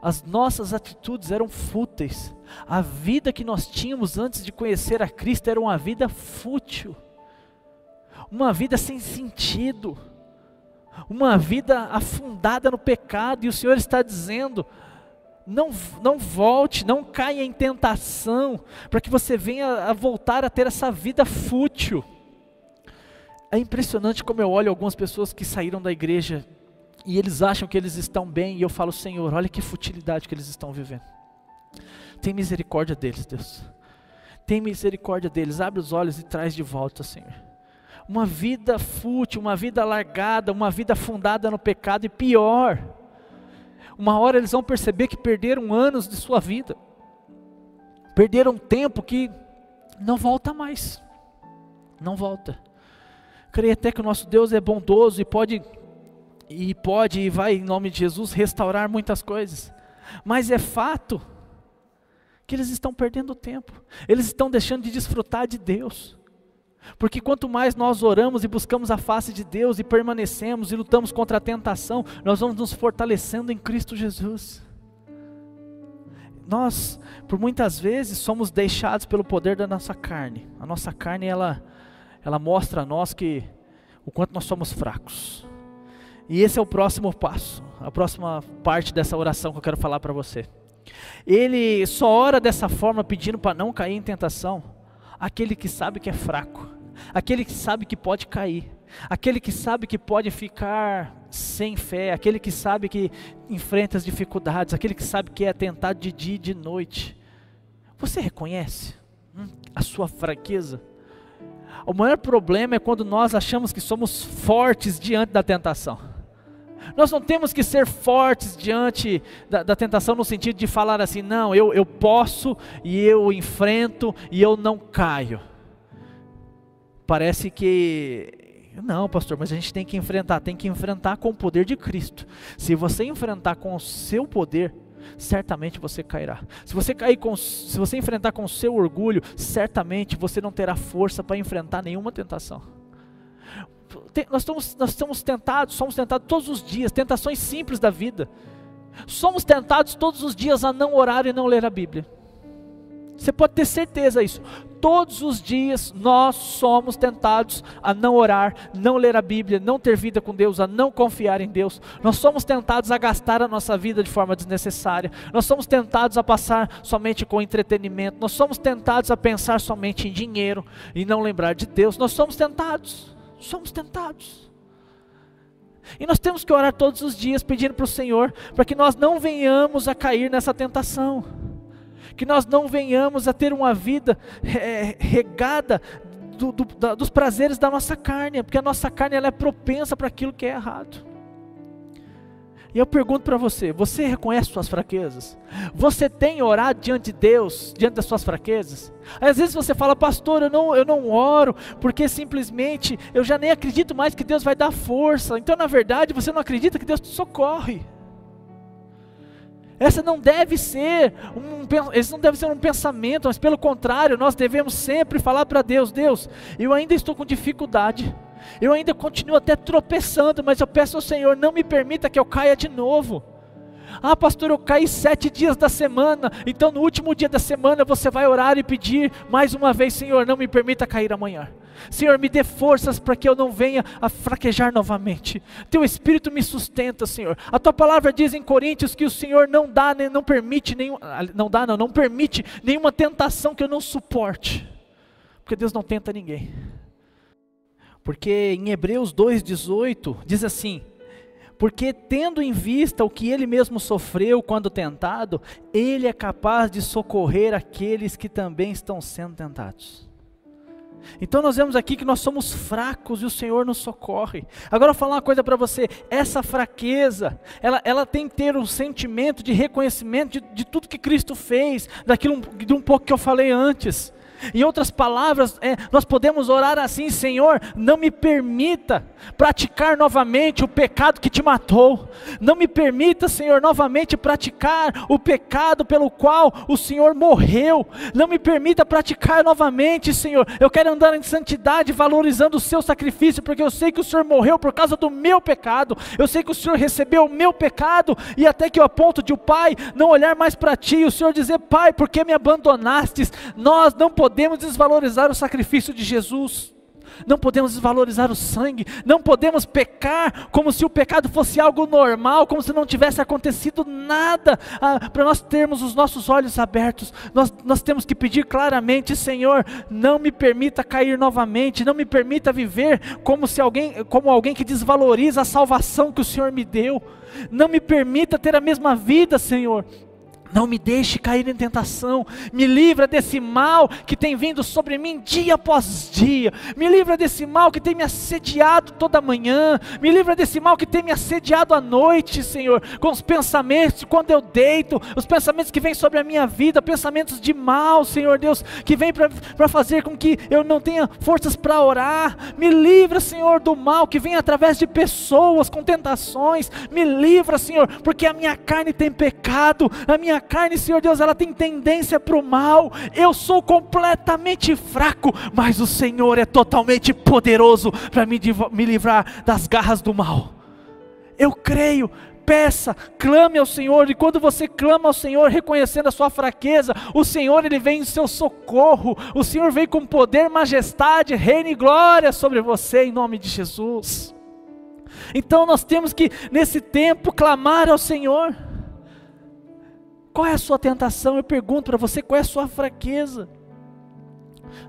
As nossas atitudes eram fúteis. A vida que nós tínhamos antes de conhecer a Cristo era uma vida fútil, uma vida sem sentido, uma vida afundada no pecado. E o Senhor está dizendo, não volte, não caia em tentação, para que você venha a voltar a ter essa vida fútil. É impressionante como eu olho algumas pessoas que saíram da igreja, e eles acham que eles estão bem, e eu falo, Senhor, olha que futilidade que eles estão vivendo. Tem misericórdia deles, Deus. Tem misericórdia deles, abre os olhos e traz de volta, Senhor. Uma vida fútil, uma vida largada, uma vida afundada no pecado, e pior, uma hora eles vão perceber que perderam anos de sua vida, perderam tempo que não volta mais, não volta. Creio até que o nosso Deus é bondoso e vai em nome de Jesus restaurar muitas coisas, mas é fato que eles estão perdendo tempo, eles estão deixando de desfrutar de Deus. Porque quanto mais nós oramos e buscamos a face de Deus e permanecemos e lutamos contra a tentação, nós vamos nos fortalecendo em Cristo Jesus. Nós, por muitas vezes, somos deixados pelo poder da nossa carne. A nossa carne, ela mostra a nós o quanto nós somos fracos. E esse é o próximo passo, a próxima parte dessa oração que eu quero falar para você. Ele só ora dessa forma, pedindo para não cair em tentação, aquele que sabe que é fraco, aquele que sabe que pode cair, aquele que sabe que pode ficar sem fé, aquele que sabe que enfrenta as dificuldades, aquele que sabe que é tentado de dia e de noite. Você reconhece a sua fraqueza? O maior problema é quando nós achamos que somos fortes diante da tentação. Nós não temos que ser fortes diante da tentação no sentido de falar assim, não, eu posso e eu enfrento e eu não caio. Parece que, não pastor, mas a gente tem que enfrentar com o poder de Cristo. Se você enfrentar com o seu poder, certamente você cairá. Se você enfrentar com o seu orgulho, certamente você não terá força para enfrentar nenhuma tentação. Nós somos tentados todos os dias, tentações simples da vida. Somos tentados todos os dias a não orar e não ler a Bíblia. Você pode ter certeza disso. Todos os dias nós somos tentados a não orar, não ler a Bíblia, não ter vida com Deus, a não confiar em Deus. Nós somos tentados a gastar a nossa vida de forma desnecessária. Nós somos tentados a passar somente com entretenimento. Nós somos tentados a pensar somente em dinheiro e não lembrar de Deus. Nós somos tentados. E nós temos que orar todos os dias pedindo para o Senhor, para que nós não venhamos a cair nessa tentação, que nós não venhamos a ter uma vida regada dos prazeres da nossa carne, porque a nossa carne ela é propensa para aquilo que é errado. E eu pergunto para você, você reconhece suas fraquezas? Você tem orado diante de Deus, diante das suas fraquezas? Às vezes você fala, pastor, eu não oro, porque simplesmente eu já nem acredito mais que Deus vai dar força. Então na verdade você não acredita que Deus te socorre. Esse não deve ser um pensamento, mas pelo contrário, nós devemos sempre falar para Deus, Deus, eu ainda estou com dificuldade, eu ainda continuo até tropeçando, mas eu peço ao Senhor, não me permita que eu caia de novo. Ah pastor, eu caí 7 dias da semana, então no último dia da semana você vai orar e pedir mais uma vez, Senhor, não me permita cair amanhã. Senhor, me dê forças para que eu não venha a fraquejar novamente. Teu Espírito me sustenta, Senhor. A tua palavra diz em Coríntios que o Senhor não permite nenhuma tentação que eu não suporte, porque Deus não tenta ninguém. Porque em Hebreus 2,18 diz assim, porque tendo em vista o que ele mesmo sofreu quando tentado, ele é capaz de socorrer aqueles que também estão sendo tentados. Então nós vemos aqui que nós somos fracos e o Senhor nos socorre. Agora eu vou falar uma coisa para você, essa fraqueza, ela tem que ter um sentimento de reconhecimento de tudo que Cristo fez, de um pouco que eu falei antes. Em outras palavras, nós podemos orar assim, Senhor, não me permita praticar novamente o pecado que te matou, não me permita, Senhor, novamente praticar o pecado pelo qual o Senhor morreu, não me permita praticar novamente, Senhor, eu quero andar em santidade, valorizando o seu sacrifício, porque eu sei que o Senhor morreu por causa do meu pecado, eu sei que o Senhor recebeu o meu pecado, e até que eu aponto de o Pai, não olhar mais para ti, o Senhor dizer, Pai, por que me abandonastes? Nós não podemos desvalorizar o sacrifício de Jesus, não podemos desvalorizar o sangue, não podemos pecar como se o pecado fosse algo normal, como se não tivesse acontecido nada. Para nós termos os nossos olhos abertos, nós temos que pedir claramente, Senhor, não me permita cair novamente, não me permita viver como alguém que desvaloriza a salvação que o Senhor me deu, não me permita ter a mesma vida, Senhor. Não me deixe cair em tentação, me livra desse mal que tem vindo sobre mim dia após dia, me livra desse mal que tem me assediado toda manhã, me livra desse mal que tem me assediado à noite, Senhor, com os pensamentos, quando eu deito, os pensamentos que vêm sobre a minha vida, pensamentos de mal, Senhor Deus, que vêm para fazer com que eu não tenha forças para orar, me livra, Senhor, do mal que vem através de pessoas com tentações, me livra, Senhor, porque a minha carne tem pecado, a minha carne, Senhor Deus, ela tem tendência para o mal, eu sou completamente fraco, mas o Senhor é totalmente poderoso para me livrar das garras do mal. Eu creio, peça, clame ao Senhor, e quando você clama ao Senhor, reconhecendo a sua fraqueza, o Senhor ele vem em seu socorro, o Senhor vem com poder, majestade, reino e glória sobre você, em nome de Jesus. Então nós temos que, nesse tempo, clamar ao Senhor. Qual é a sua tentação? Eu pergunto para você, qual é a sua fraqueza?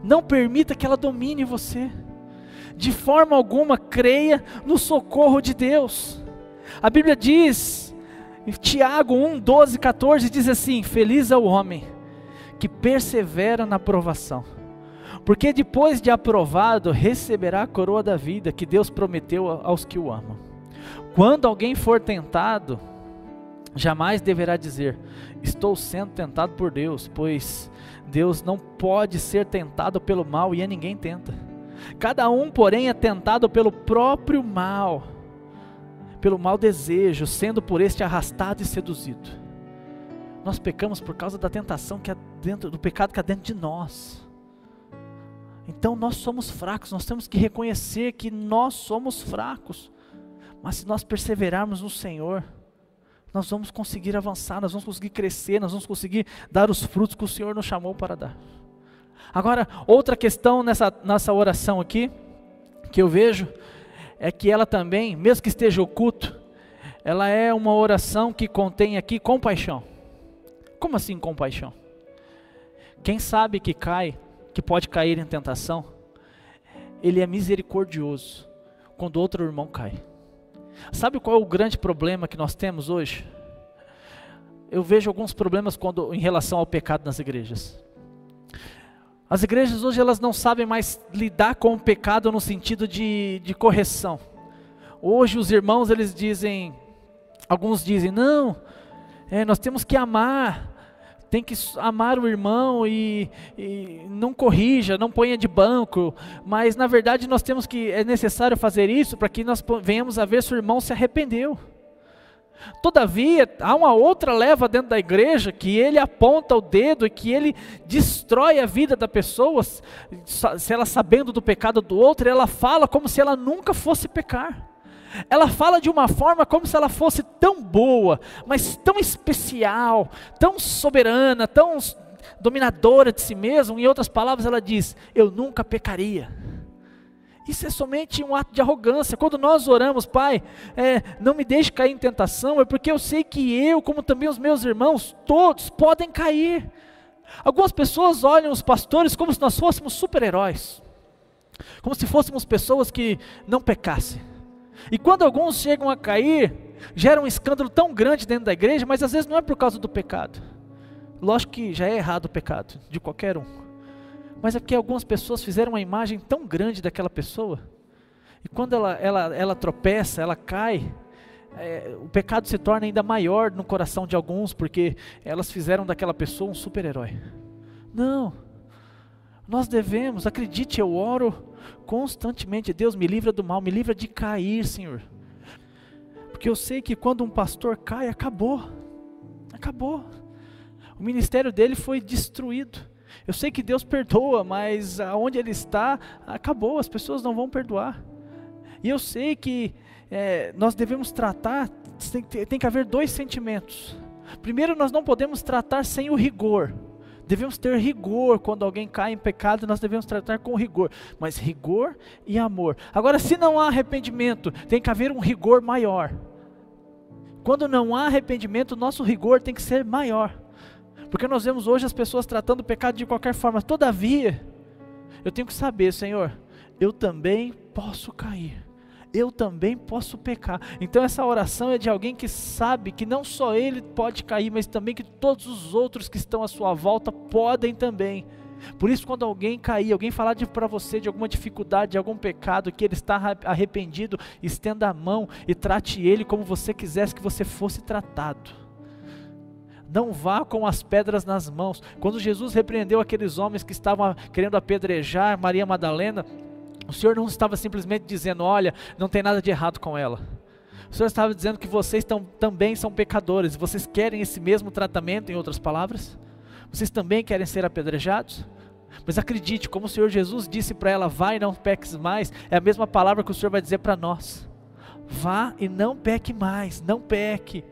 Não permita que ela domine você. De forma alguma, creia no socorro de Deus. A Bíblia diz, em Tiago 1, 12, 14, diz assim: feliz é o homem que persevera na provação, porque depois de aprovado, receberá a coroa da vida que Deus prometeu aos que o amam. Quando alguém for tentado, jamais deverá dizer: estou sendo tentado por Deus, pois Deus não pode ser tentado pelo mal e a ninguém tenta. Cada um, porém, é tentado pelo próprio mal, pelo mau desejo, sendo por este arrastado e seduzido. Nós pecamos por causa da tentação que há dentro, do pecado que há dentro de nós. Então nós somos fracos, nós temos que reconhecer que nós somos fracos. Mas se nós perseverarmos no Senhor, nós vamos conseguir avançar, nós vamos conseguir crescer, nós vamos conseguir dar os frutos que o Senhor nos chamou para dar. Agora, outra questão nessa oração aqui, que eu vejo, é que ela também, mesmo que esteja oculto, ela é uma oração que contém aqui compaixão. Como assim compaixão? Quem sabe que pode cair em tentação, ele é misericordioso quando outro irmão cai. Sabe qual é o grande problema que nós temos hoje? Eu vejo alguns problemas em relação ao pecado nas igrejas. As igrejas hoje elas não sabem mais lidar com o pecado no sentido de correção. Hoje os irmãos eles dizem, alguns dizem, não, nós temos que amar, tem que amar o irmão e não corrija, não ponha de banco, mas na verdade é necessário fazer isso para que nós venhamos a ver se o irmão se arrependeu. Todavia, há uma outra leva dentro da igreja que ele aponta o dedo e que ele destrói a vida da pessoa, se ela sabendo do pecado do outro, ela fala como se ela nunca fosse pecar. Ela fala de uma forma como se ela fosse tão boa, mas tão especial, tão soberana, tão dominadora de si mesma. Em outras palavras, ela diz: eu nunca pecaria. Isso é somente um ato de arrogância. Quando nós oramos, Pai, não me deixe cair em tentação, é porque eu sei que eu, como também os meus irmãos, todos podem cair. Algumas pessoas olham os pastores como se nós fôssemos super-heróis, como se fôssemos pessoas que não pecassem. E quando alguns chegam a cair, gera um escândalo tão grande dentro da igreja, mas às vezes não é por causa do pecado. Lógico que já é errado o pecado, de qualquer um. Mas é porque algumas pessoas fizeram uma imagem tão grande daquela pessoa, e quando ela tropeça, ela cai, o pecado se torna ainda maior no coração de alguns, porque elas fizeram daquela pessoa um super-herói. Não, nós devemos, acredite, eu oro constantemente: Deus, me livra do mal, me livra de cair, Senhor, porque eu sei que quando um pastor cai, acabou, o ministério dele foi destruído. Eu sei que Deus perdoa, mas aonde ele está, acabou, as pessoas não vão perdoar. E eu sei que nós devemos tratar, tem que haver dois sentimentos. Primeiro, nós não podemos tratar sem o rigor. Devemos ter rigor quando alguém cai em pecado, nós devemos tratar com rigor. Mas rigor e amor. Agora, se não há arrependimento, tem que haver um rigor maior. Quando não há arrependimento, nosso rigor tem que ser maior. Porque nós vemos hoje as pessoas tratando o pecado de qualquer forma. Todavia, eu tenho que saber, Senhor, eu também posso cair, eu também posso pecar. Então essa oração é de alguém que sabe que não só ele pode cair, mas também que todos os outros que estão à sua volta podem também. Por isso, quando alguém cair, alguém falar para você de alguma dificuldade, de algum pecado, que ele está arrependido, estenda a mão e trate ele como você quisesse que você fosse tratado. Não vá com as pedras nas mãos. Quando Jesus repreendeu aqueles homens que estavam querendo apedrejar Maria Madalena, o Senhor não estava simplesmente dizendo: olha, não tem nada de errado com ela. O Senhor estava dizendo que vocês também são pecadores. Vocês querem esse mesmo tratamento, em outras palavras? Vocês também querem ser apedrejados? Mas acredite, como o Senhor Jesus disse para ela: vai e não peques mais, é a mesma palavra que o Senhor vai dizer para nós: vá e não peque mais, não peque.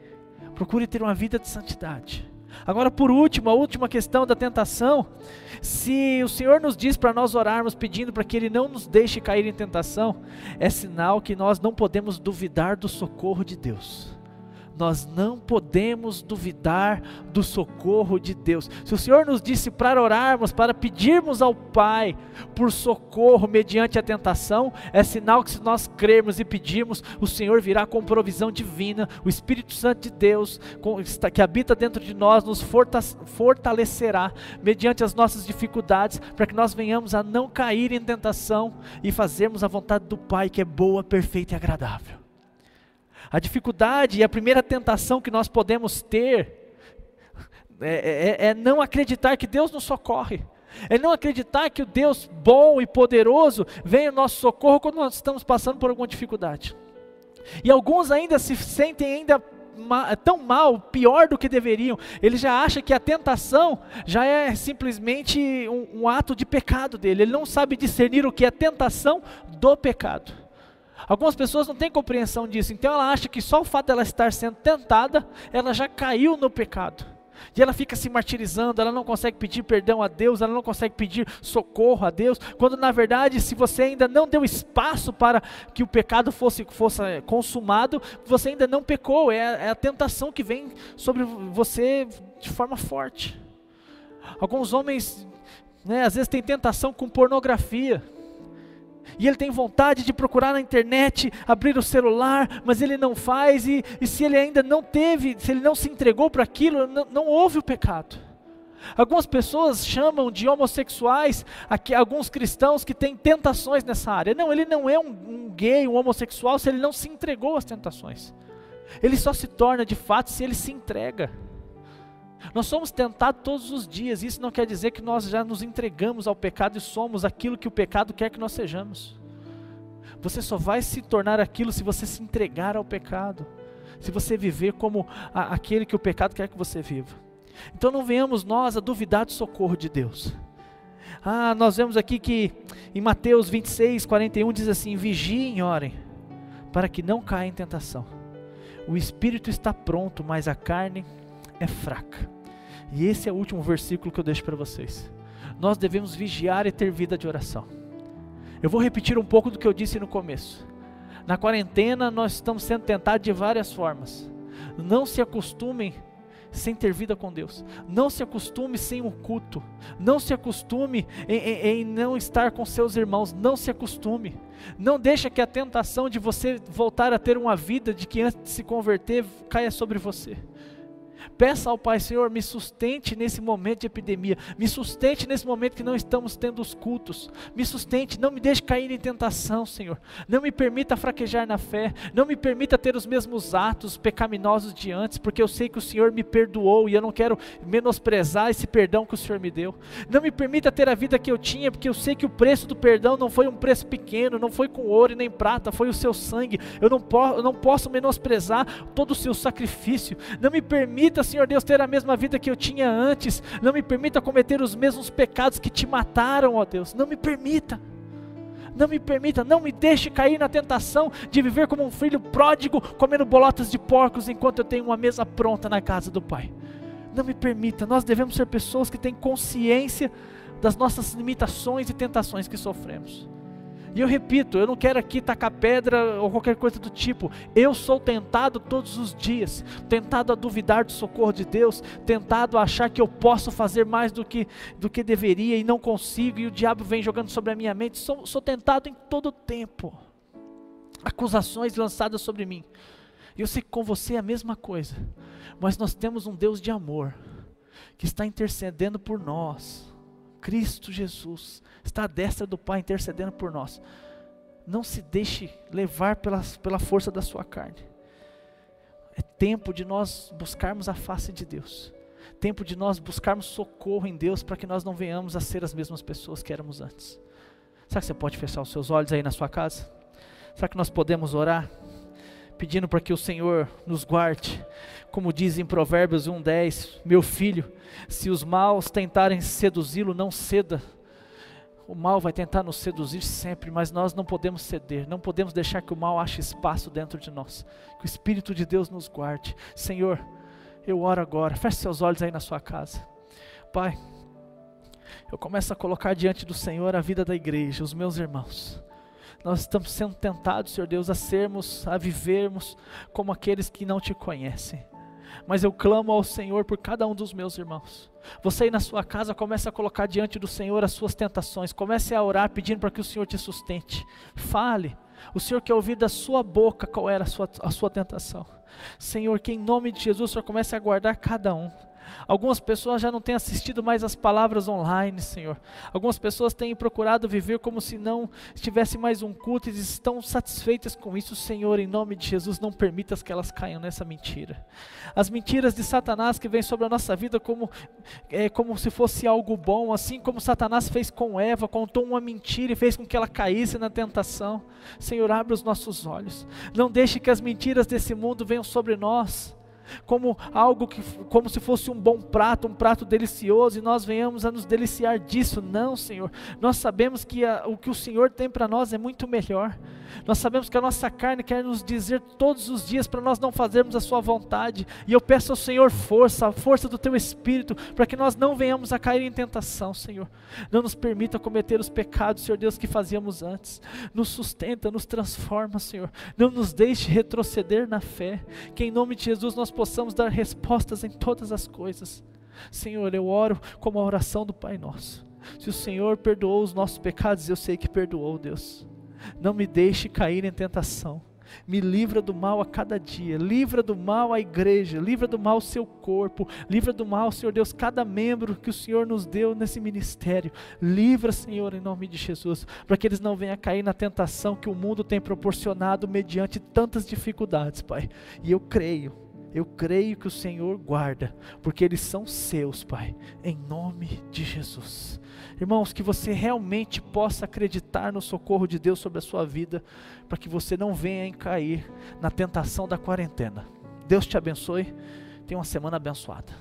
Procure ter uma vida de santidade. Agora, por último, a última questão da tentação. Se o Senhor nos diz para nós orarmos pedindo para que Ele não nos deixe cair em tentação, é sinal que nós não podemos duvidar do socorro de Deus. nós não podemos duvidar do socorro de Deus. Se o Senhor nos disse para orarmos, para pedirmos ao Pai por socorro mediante a tentação, é sinal que se nós crermos e pedirmos, o Senhor virá com provisão divina. O Espírito Santo de Deus, que habita dentro de nós, nos fortalecerá mediante as nossas dificuldades, para que nós venhamos a não cair em tentação e fazermos a vontade do Pai, que é boa, perfeita e agradável. A dificuldade e a primeira tentação que nós podemos ter é não acreditar que Deus nos socorre, é não acreditar que o Deus bom e poderoso vem ao nosso socorro quando nós estamos passando por alguma dificuldade. E alguns ainda se sentem ainda tão mal, pior do que deveriam. Ele já acha que a tentação já é simplesmente um ato de pecado dele. Ele não sabe discernir o que é tentação do pecado. Algumas pessoas não têm compreensão disso, então ela acha que só o fato dela estar sendo tentada, ela já caiu no pecado. E ela fica se martirizando, ela não consegue pedir perdão a Deus, ela não consegue pedir socorro a Deus, quando na verdade, se você ainda não deu espaço para que o pecado fosse consumado, você ainda não pecou. É a tentação que vem sobre você de forma forte. Alguns homens, às vezes tem tentação com pornografia, e ele tem vontade de procurar na internet, abrir o celular, mas ele não faz, e se ele ainda não teve, se ele não se entregou para aquilo, não houve o pecado. Algumas pessoas chamam de homossexuais alguns cristãos que têm tentações nessa área. Não, ele não é um gay, um homossexual, se ele não se entregou às tentações. Ele só se torna de fato se ele se entrega. Nós somos tentados todos os dias, isso não quer dizer que nós já nos entregamos ao pecado e somos aquilo que o pecado quer que nós sejamos. Você só vai se tornar aquilo se você se entregar ao pecado, se você viver como aquele que o pecado quer que você viva. Então não venhamos nós a duvidar do socorro de Deus. Nós vemos aqui que em Mateus 26, 41 diz assim: vigiem e orem, para que não caia em tentação. O espírito está pronto, mas a carne é fraca. E esse é o último versículo que eu deixo para vocês. Nós devemos vigiar e ter vida de oração. Eu vou repetir um pouco do que eu disse no começo. Na quarentena nós estamos sendo tentados de várias formas. Não se acostumem sem ter vida com Deus. Não se acostume sem um culto. Não se acostume em não estar com seus irmãos. Não se acostume. Não deixe que a tentação de você voltar a ter uma vida de que antes de se converter caia sobre você. Peça ao Pai: Senhor, me sustente nesse momento de epidemia, me sustente nesse momento que não estamos tendo os cultos, me sustente, não me deixe cair em tentação, Senhor, não me permita fraquejar na fé, não me permita ter os mesmos atos pecaminosos de antes, porque eu sei que o Senhor me perdoou e eu não quero menosprezar esse perdão que o Senhor me deu. Não me permita ter a vida que eu tinha, porque eu sei que o preço do perdão não foi um preço pequeno, não foi com ouro e nem prata, foi o seu sangue. Eu não posso menosprezar todo o seu sacrifício. Não me permita, Senhor Deus, ter a mesma vida que eu tinha antes. Não me permita cometer os mesmos pecados que te mataram, ó Deus. Não me permita. Não me permita, não me deixe cair na tentação de viver como um filho pródigo, comendo bolotas de porcos enquanto eu tenho uma mesa pronta na casa do Pai. Não me permita. Nós devemos ser pessoas que têm consciência das nossas limitações e tentações que sofremos. E eu repito, eu não quero aqui tacar pedra ou qualquer coisa do tipo. Eu sou tentado todos os dias, tentado a duvidar do socorro de Deus, tentado a achar que eu posso fazer mais do que deveria e não consigo, e o diabo vem jogando sobre a minha mente. Sou tentado em todo o tempo. Acusações lançadas sobre mim. E eu sei que com você é a mesma coisa, mas nós temos um Deus de amor, que está intercedendo por nós. Cristo Jesus está à destra do Pai intercedendo por nós. Não se deixe levar pela força da sua carne. É tempo de nós buscarmos a face de Deus. Tempo de nós buscarmos socorro em Deus, para que nós não venhamos a ser as mesmas pessoas que éramos antes. Será que você pode fechar os seus olhos aí na sua casa? Será que nós podemos orar, pedindo para que o Senhor nos guarde? Como diz em Provérbios 1:10, meu filho, se os maus tentarem seduzi-lo, não ceda. O mal vai tentar nos seduzir sempre, mas nós não podemos ceder, não podemos deixar que o mal ache espaço dentro de nós. Que o Espírito de Deus nos guarde. Senhor, eu oro agora, feche seus olhos aí na sua casa. Pai, eu começo a colocar diante do Senhor a vida da igreja, os meus irmãos. nós estamos sendo tentados, Senhor Deus, a vivermos como aqueles que não te conhecem. Mas eu clamo ao Senhor por cada um dos meus irmãos. Você aí na sua casa, comece a colocar diante do Senhor as suas tentações. Comece a orar pedindo para que o Senhor te sustente. Fale. O Senhor quer ouvir da sua boca qual era a sua tentação. Senhor, que em nome de Jesus o Senhor comece a guardar cada um. Algumas pessoas já não têm assistido mais as palavras online, Senhor. Algumas pessoas têm procurado viver como se não tivesse mais um culto e estão satisfeitas com isso, Senhor. Em nome de Jesus, não permitas que elas caiam nessa mentira. As mentiras de Satanás que vêm sobre a nossa vida como se fosse algo bom, assim como Satanás fez com Eva, contou uma mentira e fez com que ela caísse na tentação. Senhor, abre os nossos olhos. Não deixe que as mentiras desse mundo venham sobre nós como algo como se fosse um bom prato, um prato delicioso, e nós venhamos a nos deliciar disso. Não, Senhor, nós sabemos que o que o Senhor tem para nós é muito melhor. Nós sabemos que a nossa carne quer nos dizer todos os dias para nós não fazermos a sua vontade, e eu peço ao Senhor força, a força do teu Espírito, para que nós não venhamos a cair em tentação, Senhor. Não nos permita cometer os pecados, Senhor Deus, que fazíamos antes. Nos sustenta, nos transforma, Senhor. Não nos deixe retroceder na fé, que em nome de Jesus nós possamos dar respostas em todas as coisas. Senhor, eu oro como a oração do Pai Nosso. Se o Senhor perdoou os nossos pecados, eu sei que perdoou, Deus. Não me deixe cair em tentação. Me livra do mal a cada dia. Livra do mal a igreja. Livra do mal o seu corpo. Livra do mal, Senhor Deus, cada membro que o Senhor nos deu nesse ministério. Livra, Senhor, em nome de Jesus, para que eles não venham a cair na tentação que o mundo tem proporcionado mediante tantas dificuldades, Pai. E eu creio que o Senhor guarda, porque eles são seus, Pai, em nome de Jesus. Irmãos, que você realmente possa acreditar no socorro de Deus sobre a sua vida, para que você não venha a cair na tentação da quarentena. Deus te abençoe, tenha uma semana abençoada.